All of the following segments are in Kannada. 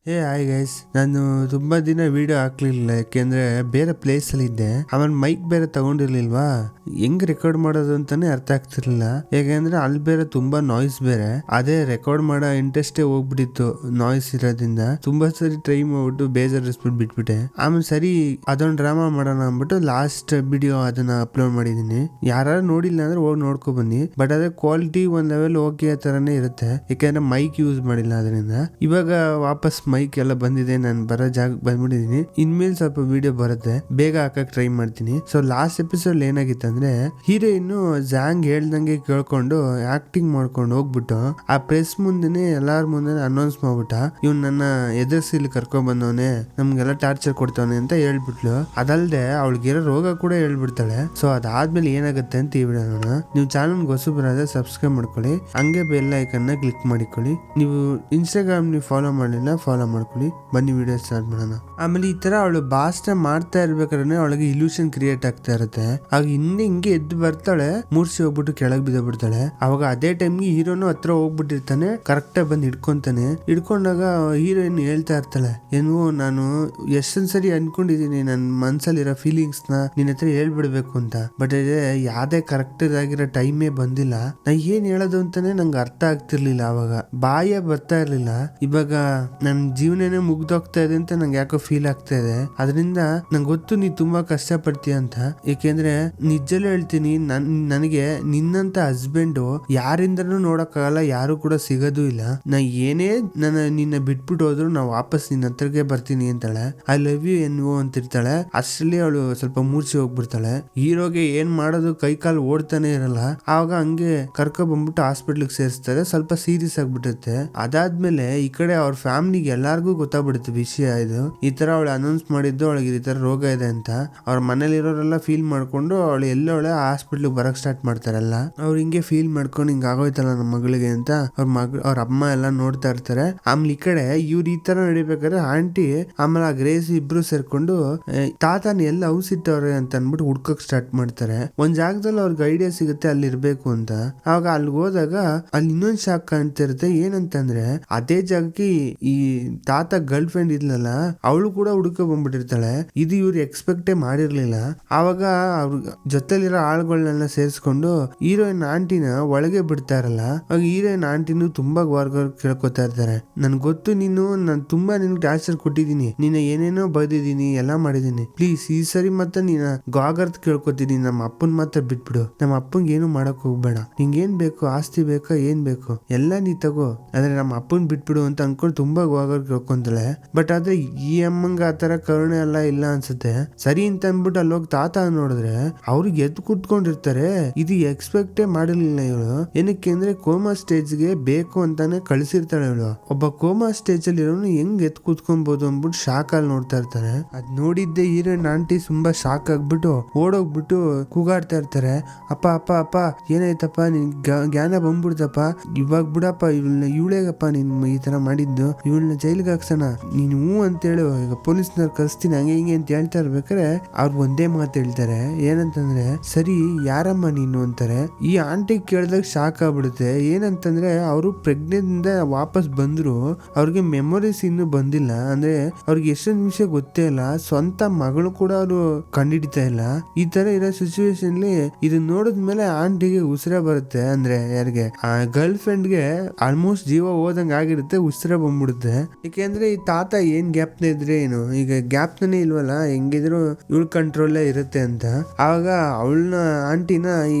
ಹಾಯ್ ಗೈಸ್, ನಾನು ತುಂಬಾ ದಿನ ವಿಡಿಯೋ ಹಾಕ್ಲಿಲ್ಲ ಯಾಕೆಂದ್ರೆ ಬೇರೆ ಪ್ಲೇಸ್ ಅಲ್ಲಿ ಇದ್ದೆ. ಅವನ್ ಮೈಕ್ ಬೇರೆ ತಗೊಂಡಿರ್ಲಿಲ್ವಾ, ಹೆಂಗ್ ರೆಕಾರ್ಡ್ ಮಾಡೋದು ಅಂತಾನೆ ಅರ್ಥ ಆಗ್ತಿರ್ಲಿಲ್ಲ. ಯಾಕೆಂದ್ರೆ ಅಲ್ಲಿ ಬೇರೆ ತುಂಬಾ ನಾಯ್ಸ್ ಬೇರೆ, ಅದೇ ರೆಕಾರ್ಡ್ ಮಾಡೋ ಇಂಟ್ರೆಸ್ಟೇ ಹೋಗ್ಬಿಟ್ಟಿತ್ತು ನಾಯ್ಸ್ ಇರೋದ್ರಿಂದ. ತುಂಬಾ ಸರಿ ಟ್ರೈ ಮಾಡ್ಬಿಟ್ಟು ಬೇಜಾರಿಸ್ಬಿಟ್ಟು ಬಿಟ್ಬಿಟ್ಟೆ. ಆಮೇಲೆ ಸರಿ ಅದೊಂದು ಡ್ರಾಮಾ ಮಾಡೋಣ ಅಂದ್ಬಿಟ್ಟು ಲಾಸ್ಟ್ ವಿಡಿಯೋ ಅದನ್ನ ಅಪ್ಲೋಡ್ ಮಾಡಿದೀನಿ. ಯಾರು ನೋಡಿಲ್ಲ ಅಂದ್ರೆ ಹೋಗಿ ನೋಡ್ಕೊ ಬನ್ನಿ. ಬಟ್ ಅದೇ ಕ್ವಾಲಿಟಿ ಒಂದ್ ಲೆವೆಲ್ ಓಕೆ ತರನೇ ಇರುತ್ತೆ, ಯಾಕೆಂದ್ರೆ ಮೈಕ್ ಯೂಸ್ ಮಾಡಿಲ್ಲ ಅದರಿಂದ. ಇವಾಗ ವಾಪಸ್ ಮೈಕ್ ಎಲ್ಲ ಬಂದಿದೆ, ನಾನು ಬರೋ ಜಾಗಕ್ಕೆ ಬಂದ್ಬಿಟ್ಟಿದೀನಿ. ಇನ್ಮೇಲೆ ಸ್ವಲ್ಪ ವಿಡಿಯೋ ಬರುತ್ತೆ, ಬೇಗ ಹಾಕಕ್ ಟ್ರೈ ಮಾಡ್ತೀನಿ. ಸೊ ಲಾಸ್ಟ್ ಎಪಿಸೋಡ್ ಏನಾಗಿತ್ತು ಅಂದ್ರೆ, ಹೀರೋಯಿನ್ ಜಾಂಗ್ ಹೇಳ್ದಂಗೆ ಕೇಳ್ಕೊಂಡು ಆಕ್ಟಿಂಗ್ ಮಾಡ್ಕೊಂಡು ಹೋಗ್ಬಿಟ್ಟು ಆ ಪ್ರೆಸ್ ಮುಂದೆನೆ ಎಲ್ಲಾರ ಮುಂದೆ ಅನೌನ್ಸ್ ಮಾಡ್ಬಿಟ್ಟ, ಇವ್ನು ನನ್ನ ಎದುರಿಸಿ ಇಲ್ಲಿ ಕರ್ಕೊಂಡ್ ಬಂದವನೆ, ನಮ್ಗೆಲ್ಲ ಟಾರ್ಚರ್ ಕೊಡ್ತಾವನೆ ಅಂತ ಹೇಳ್ಬಿಟ್ಲು. ಅದಲ್ದೆ ಅವಳಿಗಿರೋ ರೋಗ ಕೂಡ ಹೇಳ್ಬಿಡ್ತಾಳೆ. ಸೊ ಅದಾದ್ಮೇಲೆ ಏನಾಗುತ್ತೆ ಅಂತ ಈ ವಿಡಿಯೋ ನೋಡೋಣ. ನೀವು ಚಾನಲ್ಗೆ ಹೊಸಬರಾದ್ರೆ ಸಬ್ಸ್ಕ್ರೈಬ್ ಮಾಡ್ಕೊಳ್ಳಿ, ಹಂಗೆ ಬೆಲ್ ಐಕನ್ನ ಕ್ಲಿಕ್ ಮಾಡಿಕೊಳ್ಳಿ. ನೀವು ಇನ್ಸ್ಟಾಗ್ರಾಮ್ ನೀವು ಫಾಲೋ ಮಾಡಲಿಲ್ಲ ಫಾಲೋ ಮಾಡ್ಕೊಳ್ಳಿ. ಬನ್ನಿ ವಿಡಿಯೋ ಸ್ಟಾರ್ಟ್ ಮಾಡೋಣ. ಆಮೇಲೆ ಈ ತರ ಅವಳು ಭಾಷಣ ಮಾಡ್ತಾ ಇರ್ಬೇಕಾದ್ರೆ ಅವಳಿಗೆ ಇಲ್ಯೂಷನ್ ಕ್ರಿಯೇಟ್ ಆಗ್ತಾ ಇರುತ್ತೆ. ಆಗ ಹಿಂಗೆ ಎದ್ದು ಬರ್ತಾಳೆ, ಮೂರ್ಸಿ ಹೋಗ್ಬಿಟ್ಟು ಕೆಳಗೆ ಬಿದ್ದ ಬಿಡ್ತಾಳೆ. ಅವಾಗ ಅದೇ ಟೈಮ್ಗೆ ಹೀರೋನು ಹತ್ರ ಹೋಗ್ಬಿಟ್ಟಿರ್ತಾನೆ, ಕರೆಕ್ಟ್ ಆಗಿ ಬಂದು ಹಿಡ್ಕೊಂತಾನೆ. ಹಿಡ್ಕೊಂಡಾಗ ಹೀರೋಯಿನ್ ಹೇಳ್ತಾ ಇರ್ತಾಳೆ, ಏನು ನಾನು ಎಷ್ಟೊಂದ್ ಸರಿ ಅನ್ಕೊಂಡಿದೀನಿ ನನ್ನ ಮನ್ಸಲ್ಲಿರೋ ಫೀಲಿಂಗ್ಸ್ ನ ನಿನ್ನ ಹತ್ರ ಹೇಳ್ಬಿಡ್ಬೇಕು ಅಂತ, ಬಟ್ ಯಾವ್ದೇ ಕರೆಕ್ಟ್ ಆಗಿರೋ ಟೈಮೇ ಬಂದಿಲ್ಲ. ನಾ ಏನ್ ಹೇಳೋದು ಅಂತಾನೆ ನಂಗೆ ಅರ್ಥ ಆಗ್ತಿರ್ಲಿಲ್ಲ. ಅವಾಗ ಬಾಯ ಬರ್ತಾ ಇರ್ಲಿಲ್ಲ. ಇವಾಗ ನನ್ ಜೀವನನೇ ಮುಗ್ದೋಗ್ತಾ ಇದೆ ಅಂತ ನಂಗೆ ಯಾಕೋ ಫೀಲ್ ಆಗ್ತಾ ಇದೆ. ಅದರಿಂದ ನಂಗೆ ಗೊತ್ತು ನೀ ತುಂಬಾ ಕಷ್ಟ ಪಡ್ತೀಯ ಅಂತ. ಏಕೆಂದ್ರೆ ನಿಜಲ್ಲೂ ಹೇಳ್ತೀನಿ, ನನಗೆ ನಿನ್ನಂತ ಹಸ್ಬೆಂಡ್ ಯಾರಿಂದನೂ ನೋಡಕ್ಕಾಗಲ್ಲ, ಯಾರು ಕೂಡ ಸಿಗೋದು ಇಲ್ಲ. ನಾ ಏನೇ ನಿನ್ನ ಬಿಟ್ಬಿಟ್ಟು ಹೋದ್ರು ನಾ ವಾಪಸ್ ನಿನ್ನ ಹತ್ರಕ್ಕೆ ಬರ್ತೀನಿ ಅಂತಾಳೆ. ಐ ಲವ್ ಯು ಎನ್ನುವ ಅಂತಿರ್ತಾಳೆ. ಅಷ್ಟರಲ್ಲಿ ಅವಳು ಸ್ವಲ್ಪ ಮೂರ್ಛೆ ಹೋಗ್ಬಿಡ್ತಾಳೆ. ಹೀರೋಗೆ ಏನ್ ಮಾಡೋದು ಕೈ ಕಾಲು ಓಡ್ತಾನೆ ಇರಲ್ಲ. ಆವಾಗ ಹಂಗೆ ಕರ್ಕೊ ಬಂದ್ಬಿಟ್ಟು ಹಾಸ್ಪಿಟ್ಲಿಗೆ ಸೇರಿಸ್ತಾರೆ. ಸ್ವಲ್ಪ ಸೀರಿಯಸ್ ಆಗ್ಬಿಡುತ್ತೆ. ಅದಾದ್ಮೇಲೆ ಈ ಕಡೆ ಅವ್ರ ಫ್ಯಾಮಿಲಿಗೆ ಎಲ್ಲಾರ್ಗು ಗೊತ್ತಾಗ್ಬಿಡುತ್ತೆ ವಿಷಯ ಇದು. ಈ ತರ ಅವಳು ಅನೌನ್ಸ್ ಮಾಡಿದ್ದು ಅವಳಿಗೆ ಈ ತರ ರೋಗ ಇದೆ ಅಂತ. ಅವ್ರ ಮನೇಲಿ ಇರೋರೆಲ್ಲ ಫೀಲ್ ಮಾಡ್ಕೊಂಡು ಅವಳು ಎಲ್ಲವಳೆ ಹಾಸ್ಪಿಟ್ಲಿಗೆ ಬರಕ್ ಸ್ಟಾರ್ಟ್ ಮಾಡ್ತಾರಲ್ಲ. ಅವ್ರು ಹಿಂಗೆ ಫೀಲ್ ಮಾಡ್ಕೊಂಡು ಹಿಂಗ ಆಗೋಯ್ತಲ್ಲ ನಮ್ಮ ಮಗಳಿಗೆ ಅಂತ ಅವ್ರ ಅಮ್ಮ ಎಲ್ಲ ನೋಡ್ತಾ ಇರ್ತಾರೆ. ಆಮೇಲೆ ಈ ಕಡೆ ಇವ್ರು ಈ ತರ ನಡಿಬೇಕಾದ್ರೆ ಆಂಟಿ ಆಮೇಲೆ ಆ ಗ್ರೇಸ್ ಇಬ್ರು ಸೇರ್ಕೊಂಡು ತಾತನ ಎಲ್ಲ ಔಸಿಟ್ಟವ್ರೆ ಅಂತ ಅನ್ಬಿಟ್ಟು ಹುಡ್ಕಕ್ ಸ್ಟಾರ್ಟ್ ಮಾಡ್ತಾರೆ. ಒಂದ್ ಜಾಗದಲ್ಲಿ ಅವ್ರಿಗೆ ಐಡಿಯಾ ಸಿಗುತ್ತೆ ಅಲ್ಲಿ ಇರ್ಬೇಕು ಅಂತ. ಆವಾಗ ಅಲ್ಲಿಗೆ ಹೋದಾಗ ಅಲ್ಲಿ ಇನ್ನೊಂದ್ ಶಾಕ್ ಕಾಣ್ತಿರುತ್ತೆ. ಏನಂತಂದ್ರೆ ಅದೇ ಜಾಗಕ್ಕೆ ಈ ತಾತ ಗರ್ಲ್ ಫ್ರೆಂಡ್ ಇದ್ಲಲ್ಲ, ಅವಳು ಕೂಡ ಹುಡುಕ ಬಂದ್ಬಿಟ್ಟಿರ್ತಾಳೆ. ಇದು ಇವ್ರು ಎಕ್ಸ್ಪೆಕ್ಟೇ ಮಾಡಿರ್ಲಿಲ್ಲ. ಆವಾಗ ಅವ್ರ ಜೊತೆಲಿರೋ ಆಳುಗಳನ್ನೆಲ್ಲ ಸೇರಿಸ್ಕೊಂಡು ಹೀರೋಯಿನ್ ಆಂಟಿನ ಒಳಗೆ ಬಿಡ್ತಾರಲ್ಲ. ಆಗ ಹೀರೋಯಿನ್ ಆಂಟಿನೂ ತುಂಬಾ ಕೇಳ್ಕೊತಾ ಇರ್ತಾರೆ, ನನ್ ಗೊತ್ತು ನೀನು ನಾನು ತುಂಬಾ ನಿನ್ಗೆ ಟಾರ್ಚರ್ ಕೊಟ್ಟಿದ್ದೀನಿ, ನೀನ ಏನೇನೋ ಬೈದಿದ್ದೀನಿ ಎಲ್ಲ ಮಾಡಿದೀನಿ, ಪ್ಲೀಸ್ ಈ ಸರಿ ಮತ್ತೆ ನೀನ ಗಾಗರ್ತ್ ಕೇಳ್ಕೊತೀನಿ, ನಮ್ಮ ಅಪ್ಪನ್ ಮಾತ್ರ ಬಿಟ್ಬಿಡು, ನಮ್ಮ ಅಪ್ಪಂಗೆ ಏನು ಮಾಡಕ್ ಹೋಗ್ಬೇಡ, ನಿಂಗೇನ್ ಬೇಕು, ಆಸ್ತಿ ಬೇಕಾ ಏನ್ ಬೇಕು ಎಲ್ಲ ನೀ ತಗೋ, ಆದ್ರೆ ನಮ್ಮ ಅಪ್ಪನ್ ಬಿಟ್ಬಿಡು ಅಂತ ಅನ್ಕೊಂಡು ತುಂಬಾ ಗಾಗರ್ ಕೇಳ್ಕೊಂತಾಳೆ. ಬಟ್ ಆದ್ರೆ ಈ ಅಮ್ಮಂಗ ಆತರ ಕರುಣೆ ಎಲ್ಲ ಇಲ್ಲ ಅನ್ಸುತ್ತೆ. ಸರಿ ಅಂತ ಅನ್ಬಿಟ್ಟು ಅಲ್ಲೋಗಿ ತಾತ ನೋಡಿದ್ರೆ ಅವ್ರಿಗೆ ಎದ್ದು ಕುತ್ಕೊಂಡಿರ್ತಾರೆ. ಇದು ಎಕ್ಸ್ಪೆಕ್ಟೇ ಮಾಡಿರ್ಲಿಲ್ಲ ಇವಳು. ಏನಕ್ಕೆ ಅಂದ್ರೆ ಕೋಮಾ ಸ್ಟೇಜ್ಗೆ ಬೇಕು ಅಂತಾನೆ ಕಳಿಸಿರ್ತಾಳೆ ಇವಳು. ಒಬ್ಬ ಕೋಮಾ ಸ್ಟೇಜ್ ಅಲ್ಲಿ ಇರೋನು ಹೆಂಗ್ ಎದ್ದು ಕೂತ್ಕೊಬಹುದು ಅಂದ್ಬಿಟ್ಟು ಶಾಕ್ ಅಲ್ಲಿ ನೋಡ್ತಾ ಇರ್ತಾರೆ. ಅದ್ ನೋಡಿದ್ದೆ ಹೀರೋಯಿನ್ ಆಂಟಿ ತುಂಬಾ ಶಾಕ್ ಆಗ್ಬಿಟ್ಟು ಓಡೋಗ್ಬಿಟ್ಟು ಕೂಗಾಡ್ತಾ ಇರ್ತಾರೆ, ಅಪ್ಪ ಅಪ್ಪ ಅಪ್ಪ ಏನಾಯ್ತಪ್ಪ, ನಿನ್ ಜ್ಞಾನ ಬಂದ್ಬಿಡ್ತಪ್ಪ, ಇವಾಗ ಬಿಡಪ್ಪ, ಇವಳೇಗಪ್ಪ ನಿನ್ ಈ ತರ ಮಾಡಿದ್ದು, ಇವಳನ್ನ ಜೈಲಿಗೆ ಹಾಕ್ಸೋಣ, ನೀನ್ ಹೂ ಅಂತೇಳಿ ಈಗ ಪೊಲೀಸ್ನವ್ರು ಕರ್ಸ್ತೀನಿ ಹಂಗೆ ಹಿಂಗೆ ಅಂತ ಹೇಳ್ತಾ ಇರ್ಬೇಕಾರೆ ಅವ್ರು ಒಂದೇ ಮಾತು ಹೇಳ್ತಾರೆ. ಏನಂತಂದ್ರೆ, ಸರಿ ಯಾರಮ್ಮ ನೀನು ಅಂತಾರೆ. ಈ ಆಂಟಿ ಕೇಳಿದಾಗ ಶಾಕ್ ಆಗ್ಬಿಡುತ್ತೆ. ಏನಂತಂದ್ರೆ ಅವರು ಪ್ರೆಗ್ನೆಂಟ್ ಇಂದ ವಾಪಸ್ ಬಂದ್ರು, ಅವ್ರಿಗೆ ಮೆಮೊರೀಸ್ ಇನ್ನು ಬಂದಿಲ್ಲ. ಅಂದ್ರೆ ಅವ್ರಿಗೆ ಎಷ್ಟೊಂದು ನಿಮಿಷ ಗೊತ್ತೇ ಇಲ್ಲ, ಸ್ವಂತ ಮಗಳು ಕೂಡ ಅವರು ಕಂಡಿಡಿತಾ ಇಲ್ಲ. ಈ ತರ ಇರೋ ಸಿಚುವೇಶನ್ ಇದನ್ನ ನೋಡಿದ್ಮೇಲೆ ಆಂಟಿಗೆ ಉಸಿರ ಬರುತ್ತೆ. ಅಂದ್ರೆ ಯಾರಿಗೆ, ಆ ಗರ್ಲ್ ಫ್ರೆಂಡ್ಗೆ ಆಲ್ಮೋಸ್ಟ್ ಜೀವ ಹೋದಂಗ ಆಗಿರುತ್ತೆ, ಉಸಿರ ಬಂದ್ಬಿಡುತ್ತೆ. ಯಾಕೆಂದ್ರೆ ಈ ತಾತ ಏನ್ ಗ್ಯಾಪ್ ನ ಇದ್ರೆ ಏನು, ಈಗ ಗ್ಯಾಪ್ ನೇ ಇಲ್ವಲ್ಲ, ಹೆಂಗಿದ್ರು ಇವಳ ಕಂಟ್ರೋಲ್ ಇರುತ್ತೆ ಅಂತ. ಆವಾಗ ಅವಳನ್ನ ಆಂಟಿನ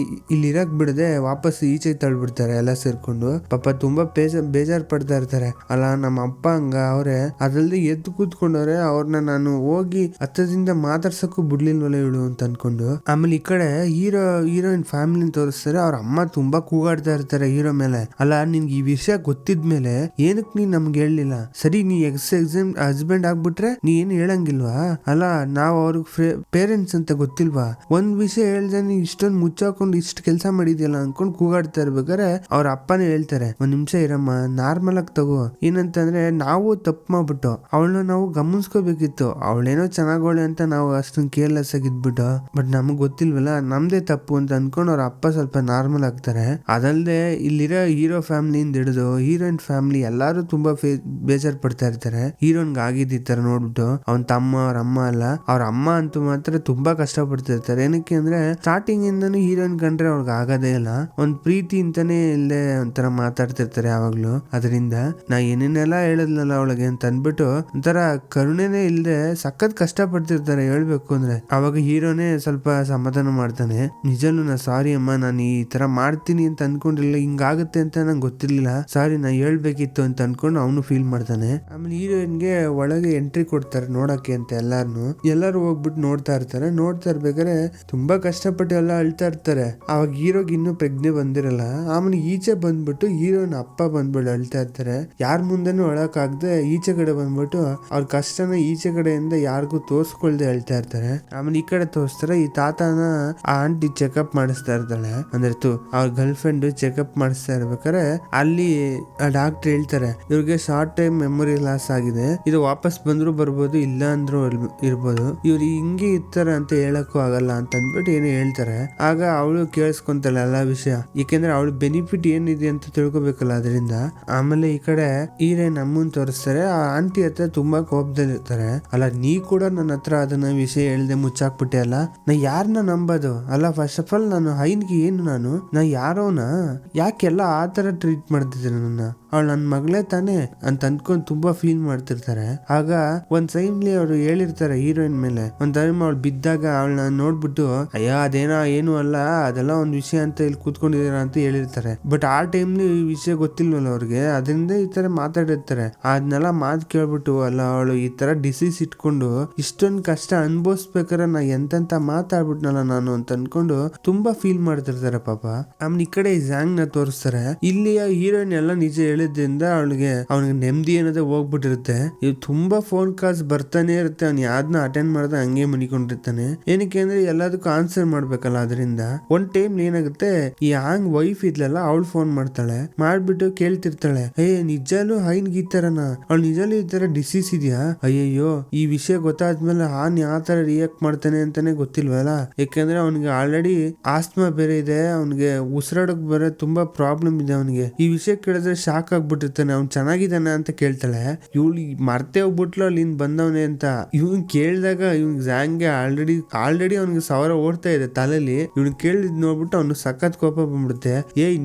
ಇಲ್ಲಿ ಇರಕ್ ಬಿಡದೆ ವಾಪಸ್ ಈಚೆ ತಳ್ಬಿಡ್ತಾರೆ ಎಲ್ಲ ಸೇರ್ಕೊಂಡು. ಪಾಪ ತುಂಬಾ ಬೇಜಾರ್ ಪಡ್ತಾ ಇರ್ತಾರೆ. ಅಲ್ಲ ನಮ್ಮ ಅಪ್ಪ ಹಂಗ ಅವ್ರೆ, ಅದ್ರಲ್ಲಿ ಎದ್ದು ಕೂತ್ಕೊಂಡವ್ರೆ, ಅವ್ರನ್ನ ನಾನು ಹೋಗಿ ಹತ್ತದಿಂದ ಮಾತಾಡ್ಸಕ್ಕೂ ಬಿಡ್ಲಿಲ್ವಲ್ಲ ಇವಳು ಅಂತ ಅನ್ಕೊಂಡು. ಆಮೇಲೆ ಈ ಕಡೆ ಹೀರೋಯಿನ್ ಫ್ಯಾಮಿಲಿ ತೋರಿಸ್ತಾರೆ. ಅವ್ರ ಅಮ್ಮ ತುಂಬಾ ಕೂಗಾಡ್ತಾ ಇರ್ತಾರೆ ಹೀರೋ ಮೇಲೆ. ಅಲ್ಲ ನಿನ್ಗೆ ಈ ವಿಷಯ ಗೊತ್ತಿದ್ಮೇಲೆ ಏನಕ್ ನೀನ್ ನಮ್ಗೆ ಹೇಳಲಿಲ್ಲ, ಸರಿ ನೀ ಹಸ್ಬೆಂಡ್ ಆಗ್ಬಿಟ್ರೆ ನೀ ಏನು ಹೇಳಂಗಿಲ್ವಾ, ಅಲ್ಲ ನಾವ್ ಅವ್ರಿಗೆ ಪೇರೆಂಟ್ಸ್ ಅಂತ ಗೊತ್ತಿಲ್ವಾ, ಒಂದ್ ವಿಷಯ ಹೇಳ್ದೆ ನೀ ಇಷ್ಟೊಂದು ಮುಚ್ಚಾಕೊಂಡು ಇಷ್ಟು ಕೆಲಸ ಮಾಡಿದ್ಯಲ್ಲ ಅನ್ಕೊಂಡ್ ಕೂಗಾಡ್ತಾ ಇರ್ಬೇಕಾರೆ ಅವ್ರ ಅಪ್ಪನೇ ಹೇಳ್ತಾರೆ, ಒಂದ್ ನಿಮಿಷ ಇರಮ್ಮ, ನಾರ್ಮಲ್ ಆಗಿ ತಗೋ. ಏನಂತಂದ್ರೆ ನಾವು ತಪ್ಪು ಮಾಡ್ಬಿಟ್ಟು ಅವಳನ್ನ ನಾವು ಗಮನಿಸ್ಕೋಬೇಕಿತ್ತು, ಅವಳೇನೋ ಚೆನ್ನಾಗೋಳೆ ಅಂತ ನಾವು ಅಷ್ಟೊಂದು ಕೇರ್ಲೆಸ್ ಆಗಿದ್ಬಿಟ್ಟು, ಬಟ್ ನಮಗ್ ಗೊತ್ತಿಲ್ವಲ್ಲ ನಮ್ದೇ ತಪ್ಪು ಅಂತ ಅನ್ಕೊಂಡು ಅವ್ರ ಅಪ್ಪ ಸ್ವಲ್ಪ ನಾರ್ಮಲ್ ಆಗ್ತಾರೆ. ಅದಲ್ದೆ ಇಲ್ಲಿರೋ ಹೀರೋ ಫ್ಯಾಮಿಲಿಯಿಂದ ಹಿಡಿದು ಹೀರೋಯಿನ್ ಫ್ಯಾಮಿಲಿ ಎಲ್ಲಾರು ತುಂಬಾ ಬೇಜಾರ್ ಬೇಜಾರ್ ಪಡ್ತಾ ಇರ್ತಾರೆ. ಹೀರೋನ್ಗೆ ಆಗಿದ್ದ ಈ ತರ ನೋಡ್ಬಿಟ್ಟು ಅವನ್ ತಮ್ಮ ಅವ್ರ ಅಮ್ಮ ಅಲ್ಲ, ಅವ್ರ ಅಮ್ಮ ಅಂತೂ ಮಾತ್ರ ತುಂಬಾ ಕಷ್ಟ ಪಡ್ತಿರ್ತಾರೆ. ಏನಕ್ಕೆ ಅಂದ್ರೆ ಸ್ಟಾರ್ಟಿಂಗ್ ಇಂದನೂ ಹೀರೋಯಿನ್ ಕಂಡ್ರೆ ಅವ್ರಿಗೆ ಆಗೋದೇ ಇಲ್ಲ, ಒಂದ್ ಪ್ರೀತಿ ಅಂತಾನೆ ಇಲ್ಲೇ ಒಂಥರ ಮಾತಾಡ್ತಿರ್ತಾರೆ ಯಾವಾಗ್ಲೂ. ಅದರಿಂದ ನಾ ಏನೇನೆಲ್ಲ ಹೇಳದ್ನಲ್ಲ ಅವಳಿಗೆ ಅಂತ ಅನ್ಬಿಟ್ಟು ಒಂಥರ ಕರುಣೆನೇ ಇಲ್ದೆ ಸಖತ್ ಕಷ್ಟ ಪಡ್ತಿರ್ತಾರೆ ಹೇಳ್ಬೇಕು ಅಂದ್ರೆ. ಅವಾಗ ಹೀರೋನೇ ಸ್ವಲ್ಪ ಸಮಾಧಾನ ಮಾಡ್ತಾನೆ, ನಿಜಲ್ಲೂ ನಾ ಸಾರಿ ಅಮ್ಮ, ನಾನು ಈ ತರ ಮಾಡ್ತೀನಿ ಅಂತ ಅನ್ಕೊಂಡಿರ್ಲಿಲ್ಲ, ಹಿಂಗಾಗುತ್ತೆ ಅಂತ ನಂಗೆ ಗೊತ್ತಿರ್ಲಿಲ್ಲ, ಸಾರಿ ನಾ ಹೇಳ್ಬೇಕಿತ್ತು ಅಂತ ಅನ್ಕೊಂಡು ಅವನು ಫೀಲ್ ಮಾಡ್ತಾನೆ. ಆಮೇಲೆ ಹೀರೋಯಿನ್ಗೆ ಒಳಗೆ ಎಂಟ್ರಿ ಕೊಡ್ತಾರೆ ನೋಡಕ್ಕೆ ಅಂತ ಎಲ್ಲರೂ ಹೋಗ್ಬಿಟ್ಟು ನೋಡ್ತಾ ಇರ್ಬೇಕಾದ್ರೆ ತುಂಬಾ ಕಷ್ಟಪಟ್ಟು ಎಲ್ಲ ಅಳ್ತಾ ಇರ್ತಾರೆ. ಅವಾಗ ಹೀರೋಗೆ ಇನ್ನೂ ಪ್ರಜ್ಞೆ ಬಂದಿರಲ್ಲ. ಆಮೇಲೆ ಈಚೆ ಬಂದ್ಬಿಟ್ಟು ಹೀರೋಯಿನ್ ಅಪ್ಪ ಬಂದ್ಬಿಟ್ಟು ಅಳ್ತಾ ಇರ್ತಾರೆ. ಯಾರ ಮುಂದೆನೂ ಅಳಕ್ ಆಗದೆ ಈಚೆ ಕಡೆ ಬಂದ್ಬಿಟ್ಟು ಅವ್ರ ಕಷ್ಟನ ಈಚೆ ಕಡೆಯಿಂದ ಯಾರಿಗೂ ತೋರ್ಸ್ಕೊಳ್ದೆ ಅಳ್ತಾ ಇರ್ತಾರೆ. ಆಮೇಲೆ ಈ ಕಡೆ ತೋರಿಸ್ತಾರೆ, ಈ ತಾತನ ಆ ಆಂಟಿ ಚೆಕಪ್ ಮಾಡಿಸ್ತಾ ಇರ್ತಾಳೆ, ಅಂದ್ರೆ ಅವ್ರ ಗರ್ಲ್ ಫ್ರೆಂಡ್ ಚೆಕಪ್ ಮಾಡಿಸ್ತಾ ಇರ್ಬೇಕಾರೆ ಅಲ್ಲಿ ಡಾಕ್ಟರ್ ಹೇಳ್ತಾರೆ ಇವ್ರಿಗೆ ಶಾರ್ಟ್ ಟೈಮ್ ಮೆಮೊರಿ ಲಾಸ್ ಆಗಿದೆ, ಇದು ವಾಪಸ್ ಬಂದ್ರು ಬರ್ಬೋದು, ಇಲ್ಲ ಅಂದ್ರೂ ಇರ್ಬೋದು, ಇವ್ರು ಹಿಂಗೆ ಇರ್ತಾರ ಅಂತ ಹೇಳಕ್ಕೂ ಆಗಲ್ಲ ಅಂತ ಅಂದ್ಬಿಟ್ಟು ಏನೋ ಹೇಳ್ತಾರೆ. ಆಗ ಅವಳು ಕೇಳಿಸ್ಕೊಂತಾಳೆ ಎಲ್ಲಾ ವಿಷಯ, ಏಕೆಂದ್ರೆ ಅವಳು ಬೆನಿಫಿಟ್ ಏನಿದೆ ಅಂತ ತಿಳ್ಕೊಬೇಕಲ್ಲ ಅದರಿಂದ. ಆಮೇಲೆ ಈ ಕಡೆ ಹೀರೋಯಿನ್ ಅಮ್ಮನ್ ತೋರಿಸ್ತಾರೆ. ಆ ಆಂಟಿ ಹತ್ರ ತುಂಬಾ ಕೋಪದಲ್ಲಿರ್ತಾರೆ, ಅಲ್ಲ ನೀ ಕೂಡ ನನ್ನ ಹತ್ರ ಅದನ್ನ ವಿಷಯ ಹೇಳ್ದೆ ಮುಚ್ಚಾಕ್ಬಿಟ್ಟೆ ಅಲ್ಲ, ನಾ ಯಾರನ್ನ ನಂಬೋದು ಅಲ್ಲ, ಫಸ್ಟ್ ಆಫ್ ಆಲ್ ನಾನು ಹೈನ್ಗೆ ಏನು ನಾ ಯಾರೋನ, ಯಾಕೆಲ್ಲ ಆ ತರ ಟ್ರೀಟ್ ಮಾಡ್ತಿದ್ದೀರ ನನ್ನ, ಅವಳು ನನ್ನ ಮಗಳೇ ತಾನೇ ಅಂತ ಅನ್ಕೊಂಡ್ ತುಂಬಾ ಫೀಲ್ ಮಾಡ್ತಿರ್ತಾರೆ. ಆಗ ಒಂದ್ ಟೈಮ್ಲಿ ಅವ್ರು ಹೇಳಿರ್ತಾರೆ ಹೀರೋಯಿನ್ ಮೇಲೆ, ಒಂದ್ ಟೈಮ್ ಅವಳು ಬಿದ್ದಾಗ ಅವಳನ್ನ ನೋಡ್ಬಿಟ್ಟು ಅಯ್ಯ ಅದೇನೋ ಏನು ಅಲ್ಲ, ಅದೆಲ್ಲ ಒಂದ್ ವಿಷಯ ಅಂತ ಇಲ್ಲಿ ಕೂತ್ಕೊಂಡಿದಾರ ಅಂತ ಹೇಳಿರ್ತಾರೆ. ಬಟ್ ಆ ಟೈಮ್ಲಿ ಈ ವಿಷಯ ಗೊತ್ತಿಲ್ವಲ್ಲ ಅವ್ರಿಗೆ, ಅದರಿಂದ ಈ ತರ ಮಾತಾಡಿರ್ತಾರೆ. ಅದನ್ನೆಲ್ಲ ಮಾತು ಕೇಳ್ಬಿಟ್ಟು ಅಲ್ಲ ಅವಳು ಈ ತರ ಡಿಸೀಸ್ ಇಟ್ಕೊಂಡು ಇಷ್ಟೊಂದು ಕಷ್ಟ ಅನ್ಭವಿಸ್ಬೇಕಾರೆ ನಾ ಎಂತೆಂತ ಮಾತಾಡ್ಬಿಟ್ನಲ್ಲ ನಾನು ಅಂತ ಅನ್ಕೊಂಡು ತುಂಬಾ ಫೀಲ್ ಮಾಡ್ತಿರ್ತಾರೆ ಪಾಪ. ಆಮೇಲೆ ಈ ಕಡೆ ಝ್ಯಾಂಗ್ ನ ತೋರಿಸ್ತಾರೆ. ಇಲ್ಲಿಯ ಹೀರೋಯಿನ್ ಎಲ್ಲ ನಿಜ ಹೇಳಿದ್ರಿಂದ ಅವನಿಗೆ ನೆಮ್ಮದಿ ಅನ್ನೋದೇ ಹೋಗ್ಬಿಟ್ಟಿರುತ್ತೆ. ಇವ್ ತುಂಬಾ ಫೋನ್ ಕಾಲ್ಸ್ ಬರ್ತಾನೆ ಇರುತ್ತೆ, ಅವ್ನು ಯಾವ್ದನ್ನ ಅಟೆಂಡ್ ಮಾಡ್ದೆ ಹಂಗೆ ಮನಿಕೊಂಡಿರ್ತಾನೆ. ಏನಕ್ಕೆ ಅಂದ್ರೆ ಎಲ್ಲದಕ್ಕೂ ಆನ್ಸರ್ ಮಾಡ್ಬೇಕಲ್ಲ. ಅದರಿಂದ ಒಂದ್ ಟೈಮ್ ಏನಾಗುತ್ತೆ, ಈ ಹಂಗ್ ವೈಫ್ ಇದ್ಲಲ್ಲ ಅವಳು ಫೋನ್ ಮಾಡ್ತಾಳೆ, ಮಾಡ್ಬಿಟ್ಟು ಕೇಳ್ತಿರ್ತಾಳೆ, ನಿಜಾಲು ಹೈನ್ಗೆ ಈ ತರನ, ಅವ್ಳು ನಿಜಾಲು ಈ ತರ ಡಿಸೀಸ್ ಇದೆಯಾ, ಅಯ್ಯಯ್ಯೋ ಈ ವಿಷಯ ಗೊತ್ತಾದ್ಮೇಲೆ ಹಾನ್ ಯಾವ ತರ ರಿಯಾಕ್ಟ್ ಮಾಡ್ತಾನೆ ಅಂತಾನೆ ಗೊತ್ತಿಲ್ವಲ್ಲ, ಯಾಕಂದ್ರೆ ಅವ್ನಿಗೆ ಆಲ್ರೆಡಿ ಆಸ್ಮಾ ಬೇರೆ ಇದೆ, ಅವ್ನಿಗೆ ಉಸಿರಾಡಕ್ ಬೇರೆ ತುಂಬಾ ಪ್ರಾಬ್ಲಮ್ ಇದೆ ಅವನಿಗೆ. ಈ ವಿಷಯ ಕೇಳಿದ್ರೆ ಶಾಕ್ ಆಗ್ಬಿಟ್ಟಿರ್ತಾನೆ, ಅವ್ನು ಚೆನ್ನಾಗಿದ್ದಾನೆ ಅಂತ ಕೇಳ್ತಾಳೆ. ಇವಳು ಮರ್ತೆ ಹೋಗ್ಬಿಟ್ಲು ಅಲ್ಲಿಂದ ಬಂದವನೇ ಅಂತ. ಇವ್ನ್ ಕೇಳಿದಾಗ ಇವ್ನ್ ಝ್ಯಾಂಗ್ಗೆ ಆಲ್ರೆಡಿ ಅವ್ನಿಗೆ 1000 ಓಡ್ತಾ ಇದೆ ತಲೆಯಲ್ಲಿ. ಇವ್ನು ಕೇಳಿದ್ ನೋಡ್ಬಿಟ್ಟು ಅವ್ನು ಸಖತ್ ಕೋಪ ಬಂದ್ಬಿಡುತ್ತೆ.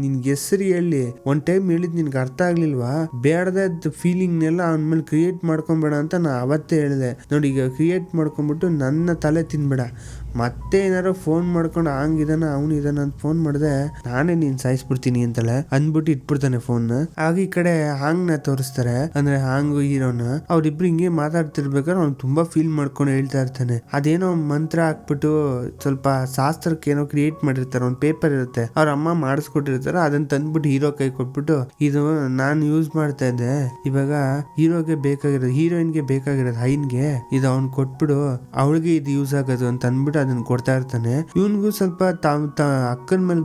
ನಿನ್ಗೆ ಹೆಸರು ಹೇಳಿ ಒಂದ್ ಟೈಮ್ ಹೇಳಿದ್ ನಿನ್ಗೆ ಅರ್ಥ ಆಗ್ಲಿಲ್ವಾ, ಬೇಡದ ಫೀಲಿಂಗ್ ನೆಲ್ಲ ಅವನ ಮೇಲೆ ಕ್ರಿಯೇಟ್ ಮಾಡ್ಕೊಂಬೇಡ ಅಂತ ನಾ ಅವತ್ತೇ ಹೇಳಿದೆ ನೋಡಿ. ಈಗ ಕ್ರಿಯೇಟ್ ಮಾಡ್ಕೊಂಡ್ಬಿಟ್ಟು ನನ್ನ ತಲೆ ತಿನ್ಬೇಡ, ಮತ್ತೆ ಏನಾರು ಫೋನ್ ಮಾಡ್ಕೊಂಡು ಹಂಗಿದಾನ ಅವ್ನು ಇದಾನ ಅಂತ ಫೋನ್ ಮಾಡಿದೆ ನಾನೇ ನೀನ್ ಸಾಯಿಸ್ಬಿಡ್ತೀನಿ ಅಂತಳೆ ಅಂದ್ಬಿಟ್ಟು ಇಟ್ಬಿಡ್ತಾನೆ ಫೋನ್. ಆಗ ಈ ಕಡೆ ಹಾಂಗ್ ನ ತೋರಿಸ್ತಾರೆ, ಅಂದ್ರೆ ಹಾಂಗು ಹೀರೋನ ಅವ್ರಿಬ್ರು ಹಿಂಗೆ ಮಾತಾಡ್ತಿರ್ಬೇಕಾದ್ರೆ ಅವ್ನು ತುಂಬಾ ಫೀಲ್ ಮಾಡ್ಕೊಂಡು ಹೇಳ್ತಾ ಇರ್ತಾನೆ. ಅದೇನೋ ಮಂತ್ರ ಹಾಕ್ಬಿಟ್ಟು ಸ್ವಲ್ಪ ಶಾಸ್ತ್ರಕ್ಕೆ ಏನೋ ಕ್ರಿಯೇಟ್ ಮಾಡಿರ್ತಾರೆ, ಒಂದ್ ಪೇಪರ್ ಇರುತ್ತೆ ಅವ್ರ ಅಮ್ಮ ಮಾಡಿಸ್ಕೊಟ್ಟಿರ್ತಾರೆ, ಅದನ್ನ ತಂದ್ಬಿಟ್ಟು ಹೀರೋ ಕೈ ಕೊಟ್ಬಿಟ್ಟು ಇದು ನಾನ್ ಯೂಸ್ ಮಾಡ್ತಾ ಇದ್ದೆ, ಇವಾಗ ಹೀರೋಗೆ ಬೇಕಾಗಿರೋದು ಹೀರೋಯಿನ್ಗೆ ಬೇಕಾಗಿರೋದು ಹೈನ್ಗೆ ಇದು ಅವ್ನ್ ಕೊಟ್ಬಿಡು, ಅವಳಿಗೆ ಇದು ಯೂಸ್ ಆಗೋದು ಅಂತ ಅನ್ಬಿಟ್ಟು ಅದನ್ನ ಕೊಡ್ತಾ ಇರ್ತಾನೆ. ಇವನ್ಗೂ ಸ್ವಲ್ಪ ಅಕ್ಕನ ಮೇಲೆ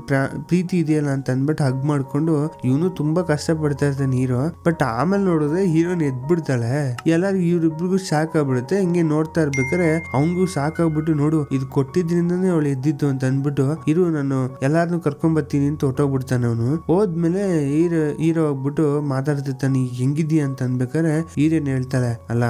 ಪ್ರೀತಿ ಇದೆಯಲ್ಲ ಅಂತ ಅನ್ಬಿಟ್ಟು ಹಗ್ ಮಾಡ್ಕೊಂಡು ಇವನು ತುಂಬಾ ಕಷ್ಟ ಪಡ್ತಾ ಇರ್ತಾನೆ ಹೀರೋ. ಬಟ್ ಆಮೇಲೆ ನೋಡಿದ್ರೆ ಹೀರೋನ್ ಎದ್ಬಿಡ್ತಾಳೆ, ಎಲ್ಲಾರು ಇವ್ರಿಬ್ರಿಗೂ ಶಾಕ್ ಆಗ್ಬಿಡುತ್ತೆ. ಹಿಂಗೆ ನೋಡ್ತಾ ಇರ್ಬೇಕಾರೆ ಅವನ್ಗೂ ಶಾಕ್ ಆಗ್ಬಿಟ್ಟು ನೋಡು ಇದು ಕೊಟ್ಟಿದ್ರಿಂದಾನೇ ಅವಳು ಎದ್ದಿದ್ದು ಅಂತ ಅನ್ಬಿಟ್ಟು ಇರು ನಾನು ಎಲ್ಲಾರನ್ನು ಕರ್ಕೊಂಡ್ ಬರ್ತೀನಿ ಅಂತ ಹೊಟ್ಟೋಗ್ಬಿಡ್ತಾನೆ. ಅವನು ಹೋದ್ಮೇಲೆ ಹೀರೋ ಹೋಗ್ಬಿಟ್ಟು ಮಾತಾಡ್ತಿರ್ತಾನೆ, ಹೆಂಗಿದ್ಯಾ ಅಂತ ಅನ್ಬೇಕಾರೆ ಹೀರೋನ್ ಹೇಳ್ತಾಳೆ, ಅಲ್ಲ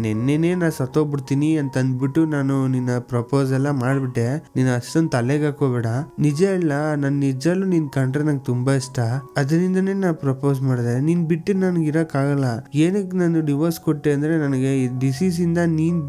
ನೆನ್ನೆನೇ ನಾ ಸತ್ತೋಗ್ಬಿಡ್ತೀನಿ ಅಂತ ಅಂದ್ಬಿಟ್ಟು ನಾನು ನಿನ್ನ ಪ್ರಪೋಸ್ ಎಲ್ಲ ಮಾಡ್ಬಿಟ್ಟೆ, ನೀನ್ ಅಷ್ಟೊಂದು ತಲೆಗೆ ಹಾಕೋಬೇಡ, ನಿಜ ಇಲ್ಲ ನನ್ ನಿಜಲ್ಲೂ ನೀನ್ ಕಂಡ್ರೆ ನಂಗೆ ತುಂಬಾ ಇಷ್ಟ, ಅದರಿಂದನೇ ನಾ ಪ್ರಪೋಸ್ ಮಾಡಿದೆ, ನೀನ್ ಬಿಟ್ಟು ನನ್ಗೆ ಇರಕ್ ಆಗಲ್ಲ, ಏನಕ್ಕೆ ನಾನು ಡಿವೋರ್ಸ್ ಕೊಟ್ಟೆ ಅಂದ್ರೆ ನನಗೆ ಈ ಡಿಸೀಸ್ ಇಂದ ನೀನ್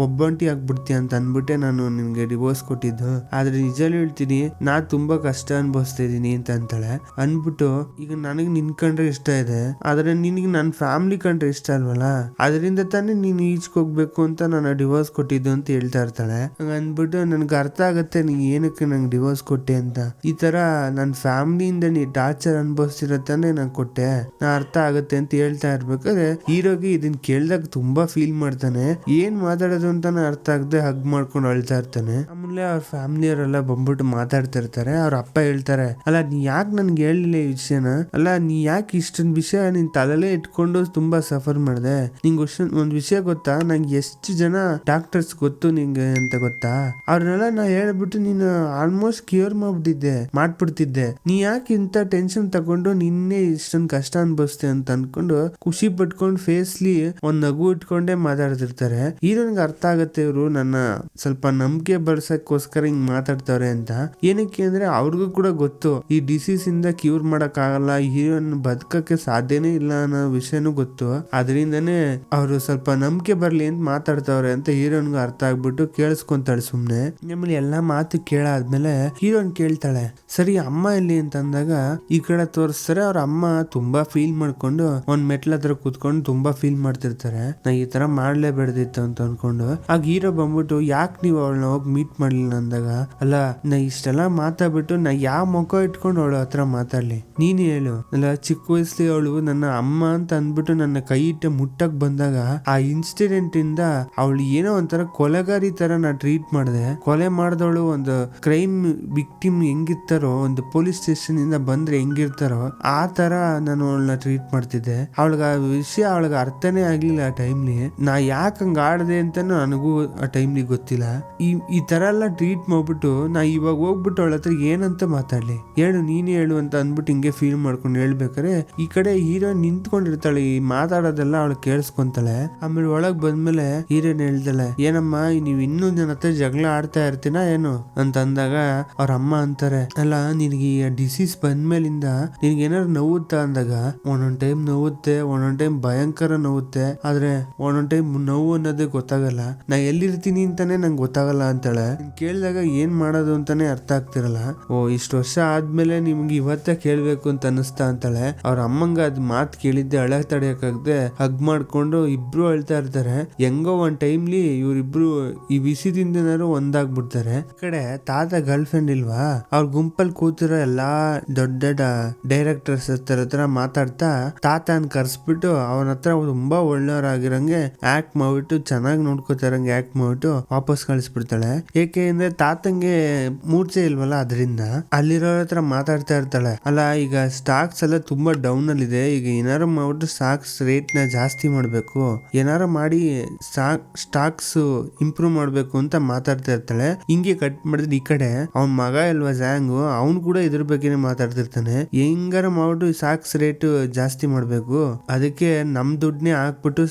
ಒಬ್ಬಂಟಿ ಆಗ್ಬಿಡ್ತೀಯ ಅಂತ ಅನ್ಬಿಟ್ಟೆ ನಾನು ನಿನ್ಗೆ ಡಿವೋರ್ಸ್ ಕೊಟ್ಟಿದ್ದು, ಆದ್ರೆ ನಿಜಲ್ಲೂ ಹೇಳ್ತೀನಿ ನಾ ತುಂಬಾ ಕಷ್ಟ ಅನ್ಭವಿಸ್ತಾ ಇದೀನಿ ಅಂತ ಅಂತಾಳೆ. ಅನ್ಬಿಟ್ಟು ಈಗ ನನಗೆ ನಿನ್ ಕಂಡ್ರೆ ಇಷ್ಟ ಇದೆ, ಆದ್ರೆ ನಿನ್ಗೆ ನನ್ ಫ್ಯಾಮಿಲಿ ಕಂಡ್ರೆ ಇಷ್ಟ ಅಲ್ವಲ್ಲ, ಅದರಿಂದ ತಾನೇ ನೀನ್ ಈಚ್ಕೋಗ್ಬೇಕು ಅಂತ ನಾನು ಡಿವೋರ್ಸ್ ಕೊಟ್ಟಿದ್ದು ಅಂತ ಹೇಳ್ತಾ ಇರ್ತಾಳೆ. ಅಂದ್ಬಿಟ್ಟು ನನ್ಗೆ ಅರ್ಥ ಆಗತ್ತೆ ನೀ ಏನಕ್ಕೆ ನಂಗೆ ಡಿವೋರ್ಸ್ ಕೊಟ್ಟೆ ಅಂತ, ಈ ತರ ನನ್ನ ಫ್ಯಾಮಿಲಿಯಿಂದ ನೀ ಟಾರ್ಚರ್ ಅನ್ಭವಿಸ್ತಿರತ್ತಾನೆ ನಂಗೆ ಕೊಟ್ಟೆ, ನಾ ಅರ್ಥ ಆಗತ್ತೆ ಅಂತ ಹೇಳ್ತಾ ಇರ್ಬೇಕಾದ್ರೆ ಹೀರೋಗೆ ಇದನ್ ಕೇಳ್ದಾಗ ತುಂಬಾ ಫೀಲ್ ಮಾಡ್ತಾನೆ, ಏನ್ ಮಾತಾಡೋದು ಅಂತಾನೆ ಅರ್ಥ ಆಗದೆ ಹಗ್ ಮಾಡ್ಕೊಂಡು ಅಳ್ತಾ ಇರ್ತಾನೆ. ಆಮೇಲೆ ಆಮೇಲೆ ಅವ್ರ ಫ್ಯಾಮಿಲಿಯವರೆಲ್ಲ ಬಂದ್ಬಿಟ್ಟು ಮಾತಾಡ್ತಿರ್ತಾರೆ. ಅವ್ರ ಅಪ್ಪ ಹೇಳ್ತಾರೆ, ಅಲ್ಲ ನೀ ಯಾಕೆ ನನ್ಗೆ ಹೇಳಿಲ್ಲ ಈ ವಿಷಯನ, ಅಲ್ಲ ನೀ ಯಾಕೆ ಇಷ್ಟೊಂದು ವಿಷಯ ನಿನ್ ತಲೆಲೇ ಇಟ್ಕೊಂಡು ತುಂಬಾ ಸಫರ್ ಮಾಡಿದೆ, ನಿಂಗೆ ಒಂದ್ ವಿಷಯ ಗೊತ್ತಾ, ನಂಗೆ ಎಷ್ಟು ಜನ ಡಾಕ್ಟರ್ಸ್ ಗೊತ್ತು ನಿಂಗೆ ಅಂತ ಗೊತ್ತಾ, ಅವ್ರನ್ನೆಲ್ಲ ನಾ ಹೇಳ್ಬಿಟ್ಟು ನೀನು ಆಲ್ಮೋಸ್ಟ್ ಕ್ಯೂರ್ ಮಾಡ್ಬಿಡ್ತಿದ್ದೆ, ನೀ ಯಾಕೆ ಇಂತ ಟೆನ್ಷನ್ ತಗೊಂಡು ನಿನ್ನೆ ಇಷ್ಟೊಂದು ಕಷ್ಟ ಅನ್ಭವಿಸ್ತೆ ಅಂತ ಅನ್ಕೊಂಡು ಖುಷಿ ಪಟ್ಕೊಂಡು ಫೇಸ್ಲಿ ಒಂದ್ ನಗು ಇಟ್ಕೊಂಡೇ ಮಾತಾಡ್ತಿರ್ತಾರೆ. ಹೀರೋನ್ಗೆ ಅರ್ಥ ಆಗತ್ತೆ ಇವ್ರು ನನ್ನ ಸ್ವಲ್ಪ ನಂಬಿಕೆ ಬರ್ಸಕ್ಕೋಸ್ಕರ ಹಿಂಗ್ ಮಾತಾಡ್ತಾರೆ ಅಂತ. ಏನಕ್ಕೆ ಅಂದ್ರೆ ಅವ್ರಿಗೂ ಕೂಡ ಗೊತ್ತು ಈ ಡಿಸೀಸ್ ಇಂದ ಕ್ಯೂರ್ ಮಾಡಕ್ ಆಗಲ್ಲ, ಹೀರೋನ್ ಬದುಕಕ್ಕೆ ಸಾಧ್ಯನೇ ಇಲ್ಲ ಅನ್ನೋ ವಿಷಯನೂ ಗೊತ್ತು. ಅದರಿಂದನೇ ಅವರು ಸ್ವಲ್ಪ ನಂಬಿಕೆ ಬರ್ಲಿ ಅಂತ ಮಾತಾಡ್ತಾವ್ರೆ ಅಂತ ಹೀರೋನ್ಗೂ ಅರ್ಥ ಆಗ್ಬಿಟ್ಟು ಕೇಳಿಸ್ಕೊಂತಾಳೆ ಸುಮ್ನೆ. ಆಮೇಲೆ ಎಲ್ಲಾ ಮಾತು ಕೇಳಾದ್ಮೇಲೆ ಹೀರೋನ್ ಕೇಳ್ತಾಳೆ, ಸರಿ ಅಮ್ಮ ಎಲ್ಲಿ ಅಂತ ಅಂದಾಗ ಈ ಕಡೆ ತೋರಿಸ್ತಾರೆ. ಅವ್ರ ಅಮ್ಮ ತುಂಬಾ ಫೀಲ್ ಮಾಡ್ಕೊಂಡು ಒಂದ್ ಮೆಟ್ಲ ಹತ್ರ ಕೂತ್ಕೊಂಡು ತುಂಬಾ ಫೀಲ್ ಮಾಡ್ತಿರ್ತಾರೆ. ನಾ ಈ ತರ ಮಾಡ್ಲೇಬೇಡ್ದಿತ್ತು ಅಂತ ಅನ್ಕೊಂಡು ಆಗ ಹೀರೋ ಬಂದ್ಬಿಟ್ಟು ಯಾಕೆ ನೀವು ಅವಳನ್ನ ಹೋಗಿ ಮೀಟ್ ಮಾಡ್ಲಿಲ್ಲ ಅಂದಾಗ, ಅಲ್ಲ ನಾ ಇಷ್ಟೆಲ್ಲ ಮಾತಾಡ್ಬಿಟ್ಟು ನಾ ಯಾವ ಮುಖ ಇಟ್ಕೊಂಡು ಅವಳ ಹತ್ರ ಮಾತಾಡ್ಲಿ, ನೀನ್ ಹೇಳು, ಅಲ್ಲ ಚಿಕ್ಕ ವಯಸ್ಸಲ್ಲಿ ಅವಳು ನನ್ನ ಅಮ್ಮ ಅಂತ ಅಂದ್ಬಿಟ್ಟು ನನ್ನ ಕೈ ಇಟ್ಟು ಮುಟ್ಟಕ್ ಬಂದಾಗ ಆ ಇನ್ಸಿಡೆಂಟ್ ಇಂದ ಅವಳು ಏನೋ ಒಂಥರ ಕೊಲೆಗಾರಿ ತರ ನಾ ಟ್ರೀಟ್ ಮಾಡಿದೆ. ಕೊಲೆ ಮಾಡಿದವಳು ಒಂದು ಕ್ರೈಮ್ ವಿಕ್ಟಿಮ್ ಹೆಂಗಿರ್ತಾರೋ, ಒಂದು ಪೊಲೀಸ್ ಸ್ಟೇಷನ್ ಇಂದ ಬಂದ್ರೆ ಹೆಂಗಿರ್ತಾರೋ ಆ ತರ ನಾನು ಅವಳನ್ನ ಟ್ರೀಟ್ ಮಾಡ್ತಿದ್ದೆ. ಅವಳಿಗೆ ಆ ವಿಷಯ ಅವಳಿಗೆ ಅರ್ಥನೇ ಆಗ್ಲಿಲ್ಲ ಆ ಟೈಮ್ಲಿ. ನಾ ಯಾಕೆ ಹಂಗ ಆಡ್ದೆ ಅಂತಾನು ನನಗೂ ಆ ಟೈಮ್ಲಿ ಗೊತ್ತಿಲ್ಲ. ಈ ತರ ಎಲ್ಲ ಟ್ರೀಟ್ ಮಾಡ್ಬಿಟ್ಟು ನಾ ಇವಾಗ ಹೋಗ್ಬಿಟ್ಟು ಅವಳ ಹತ್ರ ಏನಂತ ಮಾತಾಡ್ಲಿ, ಹೇಳು ನೀನೇ ಹೇಳು ಅಂತ ಅಂದ್ಬಿಟ್ಟು ಹಿಂಗೆ ಫೀಲ್ ಮಾಡ್ಕೊಂಡು ಹೇಳ್ಬೇಕಾರೆ ಈ ಕಡೆ ಹೀರೋಯಿನ್ ನಿಂತ್ಕೊಂಡಿರ್ತಾಳೆ. ಈ ಮಾತಾಡೋದೆಲ್ಲ ಅವಳು ಕೇಳಿಸ್ಕೊಂತಾಳೆ. ಆಮೇಲೆ ಒಳಗ್ ಬಂದ್ಮೇಲೆ ಹೀರೋಯಿನ್ ಹೇಳ್ತಾಳೆ, ಏನಮ್ಮ ನೀವ್ ಇನ್ನೂ ನನ್ನ ಹತ್ರ ಜಗಳ ಆಡ್ತಾ ಇರ್ತೀನ ಏನು ಅಂತ ಅಂದಾಗ ಅವ್ರ ಅಮ್ಮ ಅಂತಾರೆ, ಅಲ್ಲ ನಿನ್ಗೆ ಈ ಡಿಸೀಸ್ ಬಂದ್ಮೇಲಿಂದ ನಿನ್ಗೆ ಏನಾದ್ರು ನೋವುತ್ತಾ ಅಂದಾಗ ಒಂದೊಂದ್ ಟೈಮ್ ನೋವುತ್ತೆ, ಒಂದೊಂದ್ ಟೈಮ್ ಭಯಂಕರ ನೋವುತ್ತೆ, ಆದ್ರೆ ಒಂದೊಂದ್ ಟೈಮ್ ನೋವು ಅನ್ನೋದೇ ಗೊತ್ತಾಗಲ್ಲ, ನಾ ಎಲ್ಲಿರ್ತೀನಿ ಅಂತಾನೆ ನಂಗೆ ಗೊತ್ತಾಗಲ್ಲ ಅಂತಾಳೆ. ಕೇಳಿದಾಗ ಏನ್ ಮಾಡೋದು ಅಂತಾನೆ ಅರ್ಥ ಆಗ್ತಿರಲ್ಲ. ಓ ಇಷ್ಟು ವರ್ಷ ಆದ್ಮೇಲೆ ನಿಮ್ಗೆ ಇವತ್ತೇ ಕೇಳ್ಬೇಕು ಅಂತ ಅನಿಸ್ತಾ ಅಂತಾಳೆ. ಅವ್ರ ಅಮ್ಮಂಗ ಅದ್ ಮಾತ್ ಕೇಳಿದ್ದೆ ಅಳ ತಡೆಯಕ್ಕಾಗದೆ ಹಗ್ ಮಾಡ್ಕೊಂಡು ಇಬ್ರು ಅಳ್ತಾ ಇರ್ತಾರೆ. ಹೆಂಗೋ ಒಂದ್ ಟೈಮ್ಲಿ ಇವ್ರಿಬ್ರು ಈ ವಿಷಯದಿಂದನಾರು ಒಂದಾಗ್ಬಿಡ್ತಾರೆ. ಈ ಕಡೆ ತಾತ ಗರ್ಲ್ ಫ್ರೆಂಡ್ ಇಲ್ವಾ, ಅವ್ರ ಗುಂಪಲ್ಲಿ ಕೂತಿರೋ ಎಲ್ಲಾ ದೊಡ್ಡ ದೊಡ್ಡ ಡೈರೆಕ್ಟರ್ಸ್ ಹತ್ರ ಮಾತಾಡ್ತಾ ತಾತನ್ ಕರ್ಸ್ಬಿಟ್ಟು ಅವನ ಹತ್ರ ತುಂಬಾ ಒಳ್ಳೆಯವರಾಗಿರಂಗೆ ಆಕ್ಟ್ ಮಾಡ್ಬಿಟ್ಟು ಚೆನ್ನಾಗಿ ನೋಡ್ಕೋತಾರಂಗೆ ಆಕ್ಟ್ ಮಾಡ್ಬಿಟ್ಟು ವಾಪಸ್ ಕಳಿಸ್ಬಿಡ್ತಾಳೆ. ಏಕೆ ಅಂದ್ರೆ ತಾತಂಗೆ ಮೂರ್ಛೆ ಇಲ್ವಲ್ಲ, ಅದರಿಂದ ಅಲ್ಲಿರೋ ಹತ್ರ ಮಾತಾಡ್ತಾ ಇರ್ತಾಳೆ. ಅಲ್ಲ ಈಗ ಸ್ಟಾಕ್ಸ್ ಎಲ್ಲ ತುಂಬಾ ಡೌನ್ ಅಲ್ಲಿ ಇದೆ, ಈಗ ಏನಾರು ಮಾಡ್ಬಿಟ್ಟು ಸ್ಟಾಕ್ಸ್ ರೇಟ್ ನ ಜಾಸ್ತಿ ಮಾಡ್ಬೇಕು, ಏನಾರು ಮಾಡಿ ಸ್ಟಾಕ್ಸ್ ಇಂಪ್ರೂವ್ ಮಾಡ್ಬೇಕು ಅಂತ ಮಾತಾಡ್ತಾ ಇರ್ತಾಳೆ. ಹಿಂಗೆ ಕಟ್ ಮಾಡಿದ್ರೆ ಈ ಕಡೆ ಅವನ್ ಮಗ ಇಲ್ವಾ ಜ್ಯಾಂಗು, ಅವ್ನು ಕೂಡ ಇದ್ರ ಬಗ್ಗೆನೇ ಮಾತಾಡ್ತಿರ್ತಾನೆ. ಹೆಂಗಾರ ಮಾಡ್ಬಿಟ್ಟು ಸ್ಟಾಕ್ಸ್ ರೇಟ್ ಜಾಸ್ತಿ ಮಾಡ್ಬೇಕು, ಅದಕ್ಕೆ ನಮ್ ದುಡ್ಡನ್ನೇ ಹಾಕ್ಬಿಟ್ಟು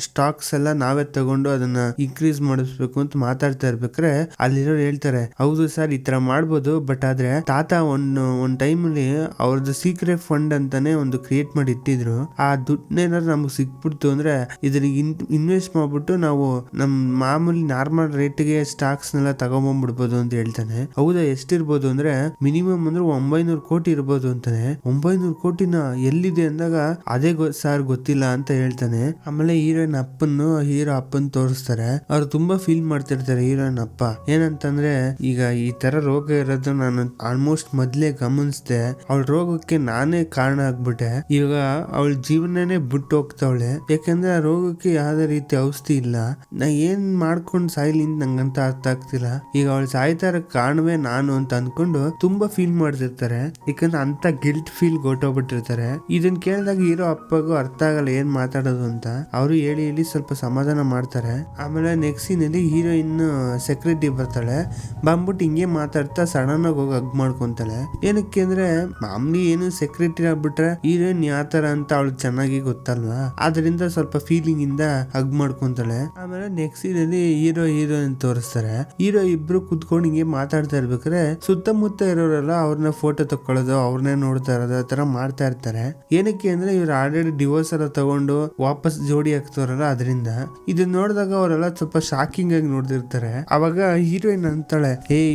ಸ್ಟಾಕ್ಸ್ ಎಲ್ಲ ನಾವೇ ತಗೊಂಡು ಅದನ್ನ ಇನ್ಕ್ರೀಸ್ ಮಾಡಿಸ್ಬೇಕು ಅಂತ ಮಾತಾಡ್ತಾ ಇರ್ಬೇಕ್ರೆ ಅಲ್ಲಿರೋರು ಹೇಳ್ತಾರೆ, ಹೌದು ಸರ್ ಈ ತರ ಮಾಡ್ಬೋದು, ಬಟ್ ಆದ್ರೆ ತಾತ ಒಂದ್ ಟೈಮ್ ಅಲ್ಲಿ ಅವ್ರದ್ದು ಸೀಕ್ರೆಟ್ ಫಂಡ್ ಅಂತಾನೆ ಒಂದು ಕ್ರಿಯೇಟ್ ಮಾಡಿ ಇಟ್ಟಿದ್ರು, ಆ ದುಡ್ಡನ್ನೇನಾದ್ರು ನಮ್ಗೆ ಸಿಕ್ಬಿಡ್ತು ಅಂದ್ರೆ ಇದ್ರಿಗೆ ಇನ್ವೆಸ್ಟ್ ಮಾಡ್ಬಿಟ್ಟು ನಾವು ನಮ್ ಮಾಮೂಲಿ ನಾರ್ಮಲ್ ರೇಟ್ಗೆ ಸ್ಟಾಕ್ಸ್ ನೆಲ್ಲ ತಗೊಂಡ್ಬಂದ್ಬಿಡ್ಬೋದು ಅಂತ ಹೇಳ್ತಾನೆ. ಹೌದಾ ಎಷ್ಟಿರ್ಬೋದು ಅಂದ್ರೆ ಮಿನಿಮಮ್ ಅಂದ್ರೆ 900 ಕೋಟಿ ಇರ್ಬೋದು ಅಂತಾನೆ. 900 ಕೋಟಿನ ಎಲ್ಲಿದೆ ಅಂದಾಗ ಅದೇ ಸಾರ್ ಗೊತ್ತಿಲ್ಲ ಅಂತ ಹೇಳ್ತಾನೆ. ಆಮೇಲೆ ಹೀರೋಯಿನ್ ಹೀರೋ ಅಪ್ಪನ್ ತೋರಿಸ್ತಾರೆ. ಅವ್ರು ತುಂಬಾ ಫೀಲ್ ಮಾಡ್ತಿರ್ತಾರೆ ಹೀರೋಯಿನ್ ಅಪ್ಪ. ಏನಂತಂದ್ರೆ ಈಗ ಈ ತರ ರೋಗ ಇರೋದು ನಾನು ಆಲ್ಮೋಸ್ಟ್ ಮೊದ್ಲೇ ಗಮನಿಸ್ದೆ, ಅವಳ ರೋಗಕ್ಕೆ ನಾನೇ ಕಾರಣ ಆಗ್ಬಿಟ್ಟೆ, ಈಗ ಅವಳ ಜೀವನನೇ ಬಿಟ್ಟು ಹೋಗ್ತಾವಳೆ, ಯಾಕಂದ್ರೆ ಆ ರೋಗಕ್ಕೆ ಯಾವ್ದೇ ರೀತಿ ಔಷಧಿ ಇಲ್ಲ, ನಾ ಏನ್ ಮಾಡ್ಕೊಂಡು ಸಾಯ್ಲಿ ನಂಗಂತ ಅರ್ಥ ಆಗ್ತಿಲ್ಲ, ಈಗ ಅವಳು ಸಾಯ್ತಾರ ಕಾರಣವೇ ನಾನು ಅಂತ ಅನ್ಕೊಂಡು ತುಂಬಾ ಫೀಲ್ ಮಾಡ್ತಿರ್ತಾರೆ. ಯಾಕಂದ್ರೆ ಅಂತ ಗಿಲ್ಟ್ ಫೀಲ್ ಗೊಟ್ಟೋಗ್ಬಿಟ್ಟಿರ್ತಾರೆ. ಇದನ್ನ ಕೇಳಿದಾಗ ಹೀರೋ ಅಪ್ಪಗೂ ಅರ್ಥ ಆಗಲ್ಲ ಏನ್ ಮಾತಾಡೋದು ಅಂತ. ಅವರು ಹೇಳಿ ಸ್ವಲ್ಪ ಸಮಾಧಾನ ಮಾಡ್ತಾರೆ. ಆಮೇಲೆ ನೆಕ್ಸ್ಟ್ ಸೀನ್ ಅಲ್ಲಿ ಹೀರೋಯಿನ್ ಸೆಕ್ಯೂರಿಟಿ ಬರ್ತಾಳೆ. ಬಂದ್ಬಿಟ್ಟು ಹಿಂಗೆ ಮಾತಾಡ್ತಾ ಸಡನ್ ಆಗಿ ಹೋಗಿ ಹಗ್ ಮಾಡ್ಕೊಂತಾಳೆ. ಏನಕ್ಕೆ ಅಂದ್ರೆ ಮಾಮೂಲಿ ಏನು ಸೆಕ್ಯೂರಿಟಿ ಆಗ್ಬಿಟ್ರೆ ಹೀರೋಯಿನ್ ಯಾತರ ಅಂತ ಅವಳು ಚೆನ್ನಾಗಿ ಗೊತ್ತಲ್ವಾ, ಆದ್ರಿಂದ ಸ್ವಲ್ಪ ಫೀಲಿಂಗ್ ಇಂದ ಹಗ್ ಮಾಡ್ಕೊಂತಾಳೆ. ಆಮೇಲೆ ನೆಕ್ಸ್ಟ್ ಸೀನ್ ಅಲ್ಲಿ ಹೀರೋಯಿನ್ ತೋರಿಸ್ತಾರೆ. ಹೀರೋ ಇಬ್ರು ಕುತ್ಕೊಂಡು ಹಿಂಗೆ ಮಾತಾಡ್ತಾ ಇರ್ಬೇಕಾದ್ರೆ ಸುತ್ತಮುತ್ತ ಇರೋರೆಲ್ಲ ಅವ್ರನ್ನ ಫೋಟೋ ತಕ್ಕೊಳ್ಳೋದು, ಅವ್ರನ್ನೇ ನೋಡ್ತಾ ಇರೋದು, ಆ ತರ ಮಾಡ್ತಾ ಇರ್ತಾರೆ. ಏನಕ್ಕೆ ಅಂದ್ರೆ ಇವ್ರು ಆಲ್ರೆಡಿ ಡಿವೋರ್ಸ್ ಎಲ್ಲ ತಗೊಂಡು ವಾಪಸ್ ಜೋಡಿ ಆಗ್ತಾರಲ್ಲ, ಅದರಿಂದ ಇದನ್ನ ನೋಡಿದಾಗ ಅವರೆಲ್ಲ ಸ್ವಲ್ಪ ಶಾಕಿಂಗ್ ಆಗಿ ನೋಡ್ತಿರ್ತಾರೆ. ಅವಾಗ ಹೀರೋಯಿನ್ ಅಂತಾಳೆ,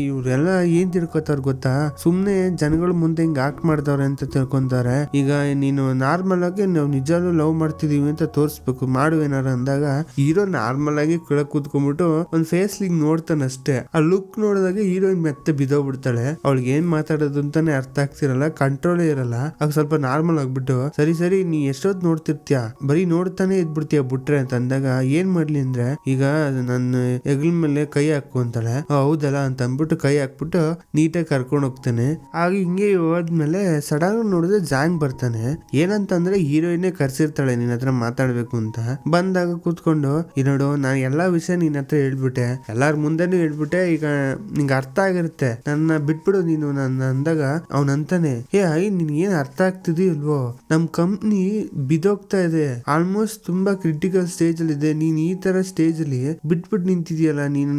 ಇವ್ರೆಲ್ಲ ಏನ್ ತಿಳ್ಕೊತಾರ ಗೊತ್ತಾ, ಸುಮ್ನೆ ಜನಗಳ ಮುಂದೆ ಹಿಂಗ್ ಆಕ್ಟ್ ಮಾಡ್ತಾವ್ರೆ ಅಂತ ತಿಳ್ಕೊಂತಾರೆ, ಈಗ ನೀನು ನಾರ್ಮಲ್ ಆಗಿ ನಾವು ನಿಜಾಲು ಲವ್ ಮಾಡ್ತಿದೀವಿ ಅಂತ ತೋರ್ಸ್ಬೇಕು, ಮಾಡು ಏನಾರ ಅಂದಾಗ ಹೀರೋ ನಾರ್ಮಲ್ ಆಗಿ ಕೆಳಗ್ ಕೂತ್ಕೊಂಡ್ಬಿಟ್ಟು ಒಂದ್ ಫೇಸ್ ಲಿಂಗ್ ನೋಡ್ತಾನಷ್ಟೇ. ಆ ಲುಕ್ ನೋಡಿದಾಗ ಹೀರೋಯಿನ್ ಮತ್ತೆ ಬಿದ್ದೋಗ್ಬಿಡ್ತಾಳೆ. ಅವಳಿಗೆ ಏನ್ ಮಾತಾಡೋದು ಅಂತಾನೆ ಅರ್ಥ ಆಗ್ತಿರಲ್ಲ, ಕಂಟ್ರೋಲೇ ಇರಲ್ಲ. ಆಗ ಸ್ವಲ್ಪ ನಾರ್ಮಲ್ ಆಗ್ಬಿಟ್ಟು ಸರಿ ನೀ ಎಷ್ಟೊತ್ತು ನೋಡ್ತಿರ್ತೀಯ, ಬರೀ ನೋಡ್ತಾನೆ ಇದ್ಬಿಡ್ತೀಯ ಬಿಟ್ರೆ ಅಂತ ಅಂದಾಗ ಏನ್ ಮಾಡ್ಲಿ ಅಂದ್ರೆ ಈಗ ನನ್ನ ಹೆಗಲ ಮೇಲೆ ಕೈ ಹಾಕೊಂತಾಳೆ. ಹೇಳ್ತಾಳೆ. ಹೌದಲ್ಲ ಅಂತ ಅಂದ್ಬಿಟ್ಟು ಕೈ ಹಾಕ್ಬಿಟ್ಟು ನೀಟಾಗಿ ಕರ್ಕೊಂಡು ಹೋಗ್ತಾನೆ. ಆಗ ಹಿಂಗೆ ಹೋದ್ಮೇಲೆ ಸಡನ್ ನೋಡಿದ್ರೆ ಜಾಂಗ್ ಬರ್ತಾನೆ. ಏನಂತಂದ್ರೆ ಹೀರೋಯಿನೇ ಕರ್ಸಿರ್ತಾಳೆ ನಿನ್ನ ಹತ್ರ ಮಾತಾಡ್ಬೇಕು ಅಂತ. ಬಂದಾಗ ಕೂತ್ಕೊಂಡು ನೋಡು ನಾನು ಎಲ್ಲಾ ವಿಷಯ ನಿನ್ನ ಹತ್ರ ಹೇಳ್ಬಿಟ್ಟೆ, ಎಲ್ಲಾರ ಮುಂದೆನೂ ಹೇಳ್ಬಿಟ್ಟೆ, ಈಗ ನಿಂಗೆ ಅರ್ಥ ಆಗಿರುತ್ತೆ, ನನ್ನ ಬಿಟ್ಬಿಡು ನೀನು ನನ್ನ ಅಂದಾಗ ಅವನಂತಾನೆ, ನಿನ್ ಏನ್ ಅರ್ಥ ಆಗ್ತಿದೆಯಲ್ವೋ, ನಮ್ ಕಂಪ್ನಿ ಬಿದೋಗ್ತಾ ಇದೆ, ಆಲ್ಮೋಸ್ಟ್ ತುಂಬಾ ಕ್ರಿಟಿಕಲ್ ಸ್ಟೇಜ್ ಅಲ್ಲಿ ಇದೆ, ನೀನ್ ಈ ತರ ಸ್ಟೇಜ್ ಅಲ್ಲಿ ಬಿಟ್ಬಿಟ್ಟು ನಿಂತಿದ್ಯಲ್ಲ, ನೀನು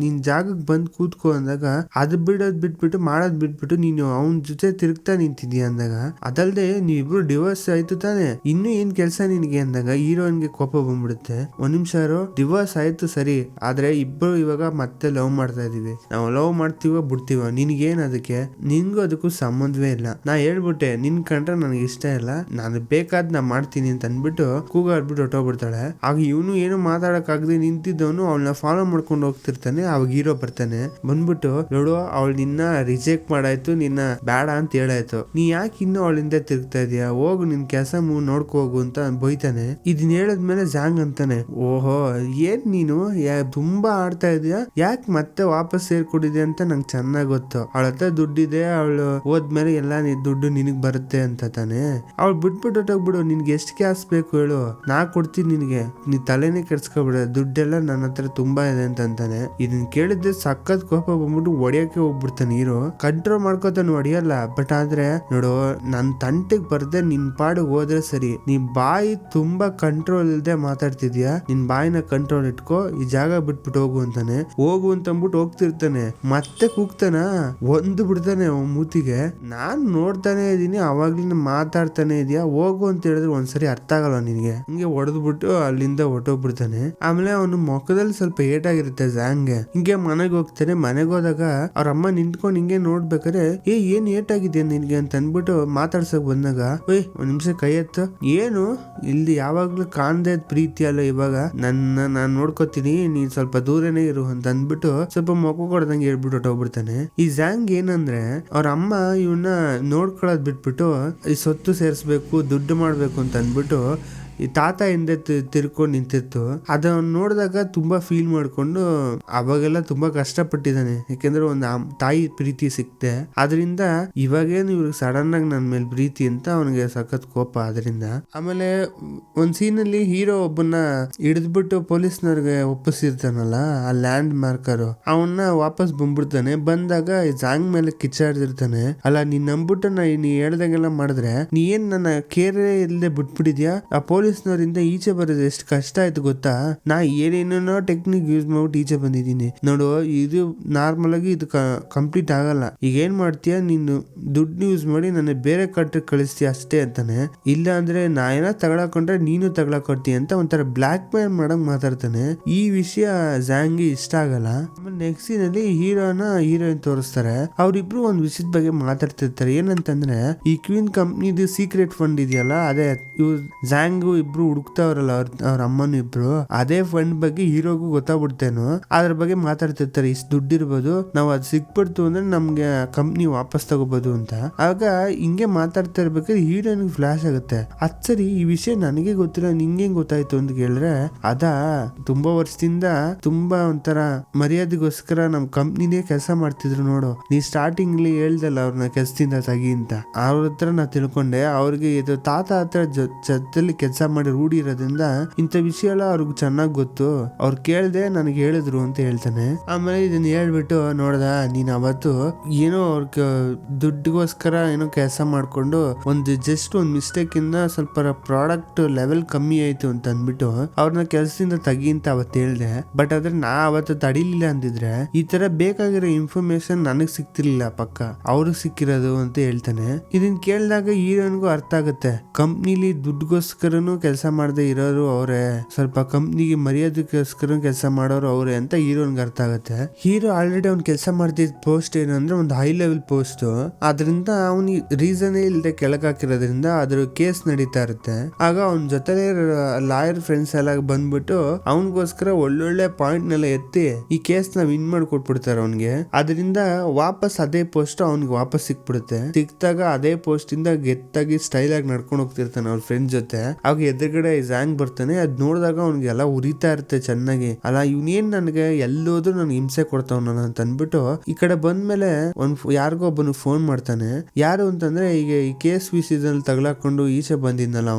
ನಿನ್ ಜಾಗಕ್ಕೆ ಬಂದ್ ಕೂತ್ಕೋ ಅಂದಾಗ ಅದ್ ಬಿಡೋದ್ ಬಿಟ್ಬಿಟ್ಟು ಮಾಡೋದ್ ಬಿಟ್ಬಿಟ್ಟು ನೀನು ಅವನ್ ಜೊತೆ ತಿರುಗ್ತಾ ನಿಂತಿದ್ಯಾ ಅಂದಾಗ, ಅದಲ್ದೆ ನೀವಿಬ್ರು ಡಿವೋರ್ಸ್ ಆಯ್ತು ತಾನೆ, ಇನ್ನು ಏನ್ ಕೆಲ್ಸ ನಿನ್ಗೆ ಅಂದಾಗ ಹೀರೋಯಿನ್ಗೆ ಕೋಪ ಬಂದ್ಬಿಡುತ್ತೆ. ಒಂದ್ ನಿಮಿಷ ಡಿವೋರ್ಸ್ ಆಯ್ತು ಸರಿ, ಆದ್ರೆ ಇಬ್ರು ಇವಾಗ ಮತ್ತೆ ಲವ್ ಮಾಡ್ತಾ ಇದೀವಿ, ನಾವು ಲವ್ ಮಾಡ್ತೀವೋ ಬಿಡ್ತೀವೋ ನಿನ್ಗೇನ್, ಅದಕ್ಕೆ ನಿನ್ಗೂ ಅದಕ್ಕೂ ಸಂಬಂಧವೇ ಇಲ್ಲ, ನಾ ಹೇಳ್ಬಿಟ್ಟೆ ನಿನ್ ಕಂಡ್ರೆ ನನಗೆ ಇಷ್ಟ ಇಲ್ಲ, ನಾನು ಬೇಕಾದ್ ನಾ ಮಾಡ್ತೀನಿ ಅಂತ ಅನ್ಬಿಟ್ಟು ಕೂಗಾಡ್ಬಿಟ್ಟು ಹೊಟ್ಟೋಗ್ಬಿಡ್ತಾಳೆ. ಆಗ ಇವನು ಏನು ಮಾತಾಡಕ್ ಆಗದೆ ನಿಂತಿದ್ದವನು ಅವಳನ್ನ ಫಾಲೋ ಮಾಡ್ಕೊಂಡು ಹೋಗ್ತಿರ್ತಾನೆ. ಅವಾಗ ಹೀರೋ ಬರ್ತಾನೆ, ಬಂದ್ಬಿಟ್ಟು ನೋಡು ಅವಳು ನಿನ್ನ ರಿಜೆಕ್ಟ್ ಮಾಡಾಯ್ತು, ನಿನ್ನ ಬೇಡ ಅಂತ ಹೇಳಾಯ್ತು, ನೀ ಯಾಕೆ ಇನ್ನು ಅವಳಿಂದ ತಿರುಗ್ತಾ ಇದೀಯಾ, ಹೋಗು ನಿನ್ ಕೆಲಸ ನೋಡ್ಕೋ ಹೋಗು ಅಂತ ಬೈತಾನೆ. ಇದನ್ನ ಹೇಳಿದ್ಮೇಲೆ ಜಾಂಗ್ ಅಂತಾನೆ, ಓಹೋ ಏನ್ ನೀನು ತುಂಬಾ ಆಡ್ತಾ ಇದೀಯಾ, ಯಾಕೆ ಮತ್ತೆ ವಾಪಸ್ ಸೇರ್ಕೊಂಡಿದ್ಯಾ ಅಂತ ನಂಗೆ ಚೆನ್ನಾಗ್ ಗೊತ್ತು, ಅವಳ ಹತ್ರ ದುಡ್ಡಿದೆ, ಅವಳು ಹೋದ್ಮೇಲೆ ಎಲ್ಲಾ ದುಡ್ಡು ನಿನಗ್ ಬರುತ್ತೆ ಅಂತ ತಾನೆ, ಅವಳು ಬಿಟ್ಬಿಟ್ಟು ಹೊಟ್ಟೋಗ್ಬಿಡು, ನಿನ್ಗೆ ಎಷ್ಟು ಕ್ಯಾಸ್ ಬೇಕು ಹೇಳು, ನಾ ಕೊಡ್ತೀನಿ ನಿನ್ಗೆ, ನೀ ತಲೆನೇ ಕೆಡ್ಸ್ಕೊಬಿಡ, ದುಡ್ಡೆಲ್ಲ ನನ್ನ ಹತ್ರ ತುಂಬಾ ಇದೆ ಅಂತಾನೆ. ಇದನ್ ಕೇಳಿದ್ರೆ ಸಖತ್ ಕೋಪ ಬಂದ್ಬಿಟ್ಟು ಹೊಡಿಯಕ್ಕೆ ಹೋಗ್ಬಿಡ್ತಾನೆ ಹೀರೋ. ಕಂಟ್ರೋಲ್ ಮಾಡ್ಕೋತಾನೆ, ಹೊಡಿಯಲ್ಲ, ಬಟ್ ಆದ್ರೆ ನೋಡು ನನ್ ತಂಟೆಗ್ ಬರ್ದೆ ನಿನ್ ಪಾಡು ಹೋದ್ರೆ ಸರಿ, ನೀ ಬಾಯಿ ತುಂಬಾ ಕಂಟ್ರೋಲ್ ಇಲ್ದೆ ಮಾತಾಡ್ತಿದ್ಯಾ, ನಿನ್ ಬಾಯಿನ ಕಂಟ್ರೋಲ್ ಇಟ್ಕೋ, ಈ ಜಾಗ ಬಿಟ್ಬಿಟ್ಟು ಹೋಗು ಅಂತಾನೆ. ಹೋಗು ಅಂತ ಅಂದ್ಬಿಟ್ಟು ಹೋಗ್ತಿರ್ತಾನೆ, ಮತ್ತೆ ಕೂಗ್ತಾನ, ಒಂದು ಬಿಡ್ತಾನೆ ಅವನ್ ಮೂತಿಗೆ. ನಾನ್ ನೋಡ್ತಾನೆ ಇದೀನಿ, ಅವಾಗ್ಲಿಂದ ಮಾತಾಡ್ತಾನೆ ಇದೀಯಾ, ಹೋಗು ಅಂತ ಹೇಳಿದ್ರೆ ಒಂದ್ಸರಿ ಅರ್ಥ ಆಗಲ್ಲ ನಿನ್ಗೆ, ಹಿಂಗೆ ಹೊಡೆದ್ಬಿಟ್ಟು ಅಲ್ಲಿಂದ ಹೊಟ್ಟೋಗ್ಬಿಡ್ತಾನೆ. ಆಮೇಲೆ ಅವನು ಮುಖದಲ್ಲಿ ಸ್ವಲ್ಪ ಏಟಾಗಿರುತ್ತೆ ಜಾಂಗ್ಗೆ. ಹಿಂಗೆ ಮನೆಗೆ ಹೋಗ್ತಾನೆ. ಮನೆಗೆ ಹೋದಾಗ ಅವ್ರ ಅಮ್ಮ ನಿಂತ್ಕೊಂಡು ಹಿಂಗೆ ನೋಡ್ಬೇಕಾರೆ, ಏನ್ ಏಟಾಗಿದೆ ನಿನ್ಗೆ ಅಂತ ಅನ್ಬಿಟ್ಟು ಮಾತಾಡ್ಸಕ್ ಬಂದಾಗ, ಒಂದ್ ನಿಮಿಷ ಕೈ ಎತ್ತು, ಏನು ಇಲ್ಲಿ ಯಾವಾಗ್ಲೂ ಕಾಣ್ದೆ ಪ್ರೀತಿ ಅಲ್ಲ, ಇವಾಗ ನಾನ್ ನೋಡ್ಕೋತೀನಿ, ನೀನ್ ಸ್ವಲ್ಪ ದೂರನೇ ಇರು ಅಂತ ಅಂದ್ಬಿಟ್ಟು ಸ್ವಲ್ಪ ಮೊಕ್ಕ ಕೊಡ್ದಂಗೆ ಹೇಳ್ಬಿಟ್ಟು ಹೊಟ್ಟೋಗ್ಬಿಡ್ತಾನೆ. ಈ ಜಾಂಗ್ ಏನಂದ್ರೆ ಅವ್ರ ಅಮ್ಮ ಇವನ್ನ ನೋಡ್ಕೊಳ್ಳೋದ್ ಬಿಟ್ಬಿಟ್ಟು ಈ ಸೊತ್ತು ಸೇರಿಸ್ಬೇಕು, ದುಡ್ಡು ಮಾಡ್ಬೇಕು ಅಂತ ಅಂದ್ಬಿಟ್ಟು ಈ ತಾತ ಹಿಂದೆ ತಿರ್ಕೊಂಡು ನಿಂತಿತ್ತು. ಅದನ್ನ ನೋಡಿದಾಗ ತುಂಬಾ ಫೀಲ್ ಮಾಡ್ಕೊಂಡು ಅವಾಗೆಲ್ಲ ತುಂಬಾ ಕಷ್ಟಪಟ್ಟಿದ್ದಾನೆ, ಯಾಕೆಂದ್ರೆ ಒಂದು ತಾಯಿ ಪ್ರೀತಿ ಸಿಕ್ತೆ, ಅದರಿಂದ ಇವಾಗೇನು ಇವ್ರಿಗೆ ಸಡನ್ ಆಗಿ ನನ್ನ ಮೇಲೆ ಪ್ರೀತಿ ಅಂತ ಅವನಿಗೆ ಸಖತ್ ಕೋಪ. ಅದರಿಂದ ಆಮೇಲೆ ಒಂದ್ ಸೀನ್ ಅಲ್ಲಿ ಹೀರೋ ಒಬ್ಬನ ಹಿಡಿದ್ಬಿಟ್ಟು ಪೊಲೀಸ್ನವ್ರಿಗೆ ಒಪ್ಪಿಸಿರ್ತಾನಲ್ಲ, ಆ ಲ್ಯಾಂಡ್ ಮಾರ್ಕರ್, ಅವನ್ನ ವಾಪಸ್ ಬಂದ್ಬಿಡ್ತಾನೆ. ಬಂದಾಗ ಜಾಂಗ್ ಮೇಲೆ ಕಿಚ್ಚಾಡ್ತಿರ್ತಾನೆ, ಅಲ್ಲ ನೀನ್ ನಂಬಿಟ್ಟು ನೀ ಹೇಳ್ದಂಗೆಲ್ಲ ಮಾಡಿದ್ರೆ ನೀ ಏನ್ ನನ್ನ ಕೇರೆ ಇಲ್ಲದೆ ಬಿಟ್ಬಿಟ್ಟಿದ್ಯಾ, ಆ ಪೊಲೀಸ್ನವರಿಂದ ಈಚೆ ಬರೋದು ಎಷ್ಟು ಕಷ್ಟ ಆಯ್ತು ಗೊತ್ತಾ, ನಾ ಏನೇನೋ ಟೆಕ್ನಿಕ್ ಯೂಸ್ ಮಾಡ್ಬಿಟ್ಟು ಈಚೆ ಬಂದಿದ್ದೀನಿ ನೋಡು, ಇದು ನಾರ್ಮಲ್ ಆಗಿ ಇದು ಕಂಪ್ಲೀಟ್ ಆಗಲ್ಲ, ಈಗ ಏನ್ ಮಾಡ್ತೀಯ, ನೀನು ದುಡ್ಡು ಯೂಸ್ ಮಾಡಿ ನನ್ನ ಬೇರೆ ಕಟ್ಟಕ್ಕೆ ಕಳಿಸ್ತೀಯ ಅಷ್ಟೇ ಅಂತಾನೆ. ಇಲ್ಲ ಅಂದ್ರೆ ನಾ ಏನೋ ತಗೊಳಕೊಂಡ್ರೆ ನೀನು ತಗೊಳಕೊಡ್ತೀಯ ಅಂತ ಒಂಥರ ಬ್ಲಾಕ್ ಮೇಲ್ ಮಾಡಂಗ್ ಮಾತಾಡ್ತಾನೆ. ಈ ವಿಷಯ ಜಾಂಗಿ ಇಷ್ಟ ಆಗಲ್ಲ. ಆಮೇಲೆ ನೆಕ್ಸ್ಟ್ ಸೀನ್ ಅಲ್ಲಿ ಹೀರೋಯಿನ್ ತೋರಿಸ್ತಾರೆ. ಅವ್ರಿಬ್ರು ಒಂದ್ ವಿಷಯದ ಬಗ್ಗೆ ಮಾತಾಡ್ತಿರ್ತಾರೆ. ಏನಂತಂದ್ರೆ ಈ ಕ್ವೀನ್ ಕಂಪ್ನಿದು ಸೀಕ್ರೆಟ್ ಫಂಡ್ ಇದೆಯಲ್ಲ, ಅದೇ ಇವ್ರು ಜಾಂಗು ಇಬ್ರು ಹುಡುಕ್ತಾವ್ರಲ್ಲ ಅವ್ರ ಅಮ್ಮನು ಇಬ್ರು, ಅದೇ ಫಂಡ್ ಬಗ್ಗೆ ಹೀರೋಗೂ ಗೊತ್ತಾಗ್ಬಿಡ್ತೇನೋ, ಅದ್ರ ಬಗ್ಗೆ ಮಾತಾಡ್ತಿರ್ತಾರೆ. ಇಷ್ಟು ದುಡ್ಡಿರ್ಬೋದು, ನಾವು ಅದ್ ಸಿಕ್ಬಿಡ್ತು ಅಂದ್ರೆ ನಮ್ಗೆ ಕಂಪ್ನಿ ವಾಪಸ್ ತಗೋಬಹುದು ಅಂತ. ಆಗ ಹಿಂಗೆ ಮಾತಾಡ್ತಾ ಇರ್ಬೇಕಾದ್ರೆ ಹೀರೋಯಿನ್ ಫ್ಲಾಶ್ ಆಗುತ್ತೆ, ಅದ್ ಸರಿ ಈ ವಿಷಯ ನನಗೆ ಗೊತ್ತಿಲ್ಲ, ನಿಂಗೆ ಗೊತ್ತಾಯ್ತು ಅಂತ ಕೇಳಿದ್ರೆ, ತುಂಬಾ ವರ್ಷದಿಂದ ತುಂಬಾ ಒಂಥರ ಮರ್ಯಾದೆಗೋಸ್ಕರ ನಮ್ ಕಂಪ್ನಿನೇ ಕೆಲಸ ಮಾಡ್ತಿದ್ರು ನೋಡು, ನೀ ಸ್ಟಾರ್ಟಿಂಗ್ ಹೇಳ್ದಲ್ಲ ಅವ್ರನ್ನ ಕೆಲ್ಸದಿಂದ ತೆಗಿ ಅಂತ, ಅವ್ರ ಹತ್ರ ನಾ ತಿಳ್ಕೊಂಡೆ, ಅವ್ರಿಗೆ ಇದು ತಾತ ಹತ್ರ ಜೊತೆಲಿ ಕೆಲಸ ಮಾಡಿ ರೂಢಿ ಇರೋದ್ರಿಂದ ಇಂಥ ವಿಷಯ ಎಲ್ಲ ಅವ್ರಿಗೆ ಚೆನ್ನಾಗ್ ಗೊತ್ತು, ಅವ್ರು ಕೇಳ್ದೆ ನನಗೆ ಹೇಳಿದ್ರು ಅಂತ ಹೇಳ್ತಾನೆ. ಆಮೇಲೆ ಇದನ್ನ ಹೇಳ್ಬಿಟ್ಟು, ನೋಡ್ದ ನೀನ್ ಅವತ್ತು ಏನೋ ಅವ್ರ ದುಡ್ಡಿಗೋಸ್ಕರ ಏನೋ ಕೆಲಸ ಮಾಡ್ಕೊಂಡು ಜಸ್ಟ್ ಒಂದ್ ಮಿಸ್ಟೇಕ್ ಇಂದ ಸ್ವಲ್ಪ ಪ್ರಾಡಕ್ಟ್ ಲೆವೆಲ್ ಕಮ್ಮಿ ಆಯ್ತು ಅಂತ ಅಂದ್ಬಿಟ್ಟು ಅವ್ರನ್ನ ಕೆಲ್ಸದಿಂದ ತೆಗಿ ಅಂತ ಅವತ್ತು ಹೇಳ್ದೆ, ಬಟ್ ಆದ್ರೆ ನಾ ಅವತ್ತು ತಡಿಲಿಲ್ಲ ಅಂದಿದ್ರೆ ಈ ತರ ಬೇಕಾಗಿರೋ ಇನ್ಫಾರ್ಮೇಶನ್ ನನಗ್ ಸಿಕ್ತಿರ್ಲಿಲ್ಲ, ಪಕ್ಕ ಅವ್ರಿಗೆ ಸಿಕ್ಕಿರೋದು ಅಂತ ಹೇಳ್ತಾನೆ. ಇದನ್ ಕೇಳಿದಾಗ ಹೀರೋನ್ಗೂ ಅರ್ಥ ಆಗುತ್ತೆ, ಕಂಪ್ನಿಲಿ ದುಡ್ಡುಗೋಸ್ಕರನು ಕೆಲಸ ಮಾಡದೆ ಇರೋರು ಅವರೇ, ಸ್ವಲ್ಪ ಕಂಪ್ನಿಗೆ ಮರ್ಯಾದೆಗೋಸ್ಕರ ಕೆಲಸ ಮಾಡೋರು ಅವರೇ ಅಂತ ಹೀರೋನ್ಗೆ ಅರ್ಥ ಆಗುತ್ತೆ. ಹೀರೋ ಆಲ್ರೆಡಿ ಅವ್ನ್ ಕೆಲಸ ಮಾಡ್ತಿದ್ದ ಪೋಸ್ಟ್ ಏನಂದ್ರೆ ಒಂದು ಹೈ ಲೆವೆಲ್ ಪೋಸ್ಟ್, ಅದರಿಂದ ಅವನಿಗೆ ರೀಸನ್ ಇಲ್ಲದೆ ಕೆಳಗೆ ಹಾಕಿರೋದ್ರಿಂದ ಅದ್ರ ಕೇಸ್ ನಡೀತಾ ಇರುತ್ತೆ. ಆಗ ಅವನ ಜೊತೆ ಲಾಯರ್ ಫ್ರೆಂಡ್ಸ್ ಎಲ್ಲ ಬಂದ್ಬಿಟ್ಟು ಅವನಿಗೋಸ್ಕರ ಒಳ್ಳೊಳ್ಳೆ ಪಾಯಿಂಟ್ ನೆಲ್ಲ ಎತ್ತಿ ಈ ಕೇಸ್ ನ ವಿನ್ ಮಾಡ್ಕೊಟ್ಬಿಡ್ತಾರೆ ಅವನ್ಗೆ. ಅದರಿಂದ ವಾಪಸ್ ಅದೇ ಪೋಸ್ಟ್ ಅವ್ನಿಗೆ ವಾಪಸ್ ಸಿಕ್ಬಿಡುತ್ತೆ. ಸಿಕ್ತಾಗ ಅದೇ ಪೋಸ್ಟ್ ಇಂದ ಗೆತ್ತಾಗಿ ಸ್ಟೈಲ್ ಆಗಿ ನಡ್ಕೊಂಡು ಹೋಗ್ತಿರ್ತಾನೆ ಅವ್ರ ಫ್ರೆಂಡ್ ಜೊತೆ. ಆಗ ಆಗ ಎದುರುಗಡೆ ಝ್ಯಾಂಗ್ ಬರ್ತಾನೆ. ಅದ್ ನೋಡಿದಾಗ ಅವ್ನಿಗೆ ಎಲ್ಲ ಉರಿತಾ ಇರುತ್ತೆ ಚೆನ್ನಾಗಿ. ಅಲ್ಲ ಇವ್ನೇನ್ ನನ್ಗೆ ಎಲ್ಲೋದ್ರು ನನ್ ಹಿಂಸೆ ಕೊಡ್ತಾವ್ ಅಂತ ಅನ್ಬಿಟ್ಟು ಈ ಕಡೆ ಬಂದ್ಮೇಲೆ ಯಾರಿಗೋ ಒಬ್ಬನು ಫೋನ್ ಮಾಡ್ತಾನೆ. ಯಾರು ಅಂತಂದ್ರೆ ಈಗ ಈ KSV ಸೀಸನ್ ತಗಲಾಕೊಂಡು ಈಚೆ ಬಂದಿದ್ನಲ್ಲ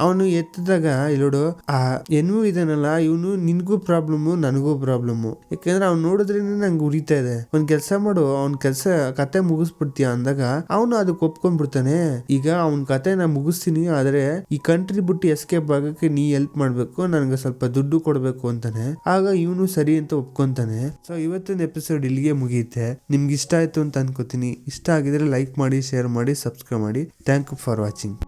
ಅವನು ಎತ್ತಿದಾಗ ಇಲ್ಲೋಡು ಆ ಎನ್ವು ಇದನ್ನಲ್ಲ, ಇವನು ನಿನ್ಗೂ ಪ್ರಾಬ್ಲಮ್ ನನಗೂ ಪ್ರಾಬ್ಲಮ್. ಯಾಕಂದ್ರೆ ಅವ್ನು ನೋಡಿದ್ರೇನೆ ನಂಗೆ ಉರಿತಾ ಇದೆ. ಒಂದ್ ಕೆಲ್ಸ ಮಾಡು, ಅವ್ನ ಕತೆ ಮುಗಿಸ್ಬಿಡ್ತೀಯ ಅಂದಾಗ ಅವನು ಅದಕ್ಕೆ ಒಪ್ಕೊಂಡ್ಬಿಡ್ತಾನೆ. ಈಗ ಅವ್ನ ಕತೆನ ಮುಗಿಸ್ತೀನಿ, ಆದ್ರೆ ಈ ಕಂಟ್ರಿ ಬಿಟ್ಟು ಎಸ್ಕೇಪ್ ಆಗಕ್ಕೆ ನೀ ಹೆಲ್ಪ್ ಮಾಡ್ಬೇಕು, ನನ್ಗೆ ಸ್ವಲ್ಪ ದುಡ್ಡು ಕೊಡ್ಬೇಕು ಅಂತಾನೆ. ಆಗ ಇವನು ಸರಿ ಅಂತ ಒಪ್ಕೊಂತಾನೆ. ಸೊ ಇವತ್ತಿನ ಎಪಿಸೋಡ್ ಇಲ್ಲಿಗೆ ಮುಗಿಯುತ್ತೆ. ನಿಮ್ಗೆ ಇಷ್ಟ ಆಯ್ತು ಅಂತ ಅನ್ಕೋತೀನಿ. ಇಷ್ಟ ಆಗಿದ್ರೆ ಲೈಕ್ ಮಾಡಿ, ಶೇರ್ ಮಾಡಿ, ಸಬ್ಸ್ಕ್ರೈಬ್ ಮಾಡಿ. Thank you for watching.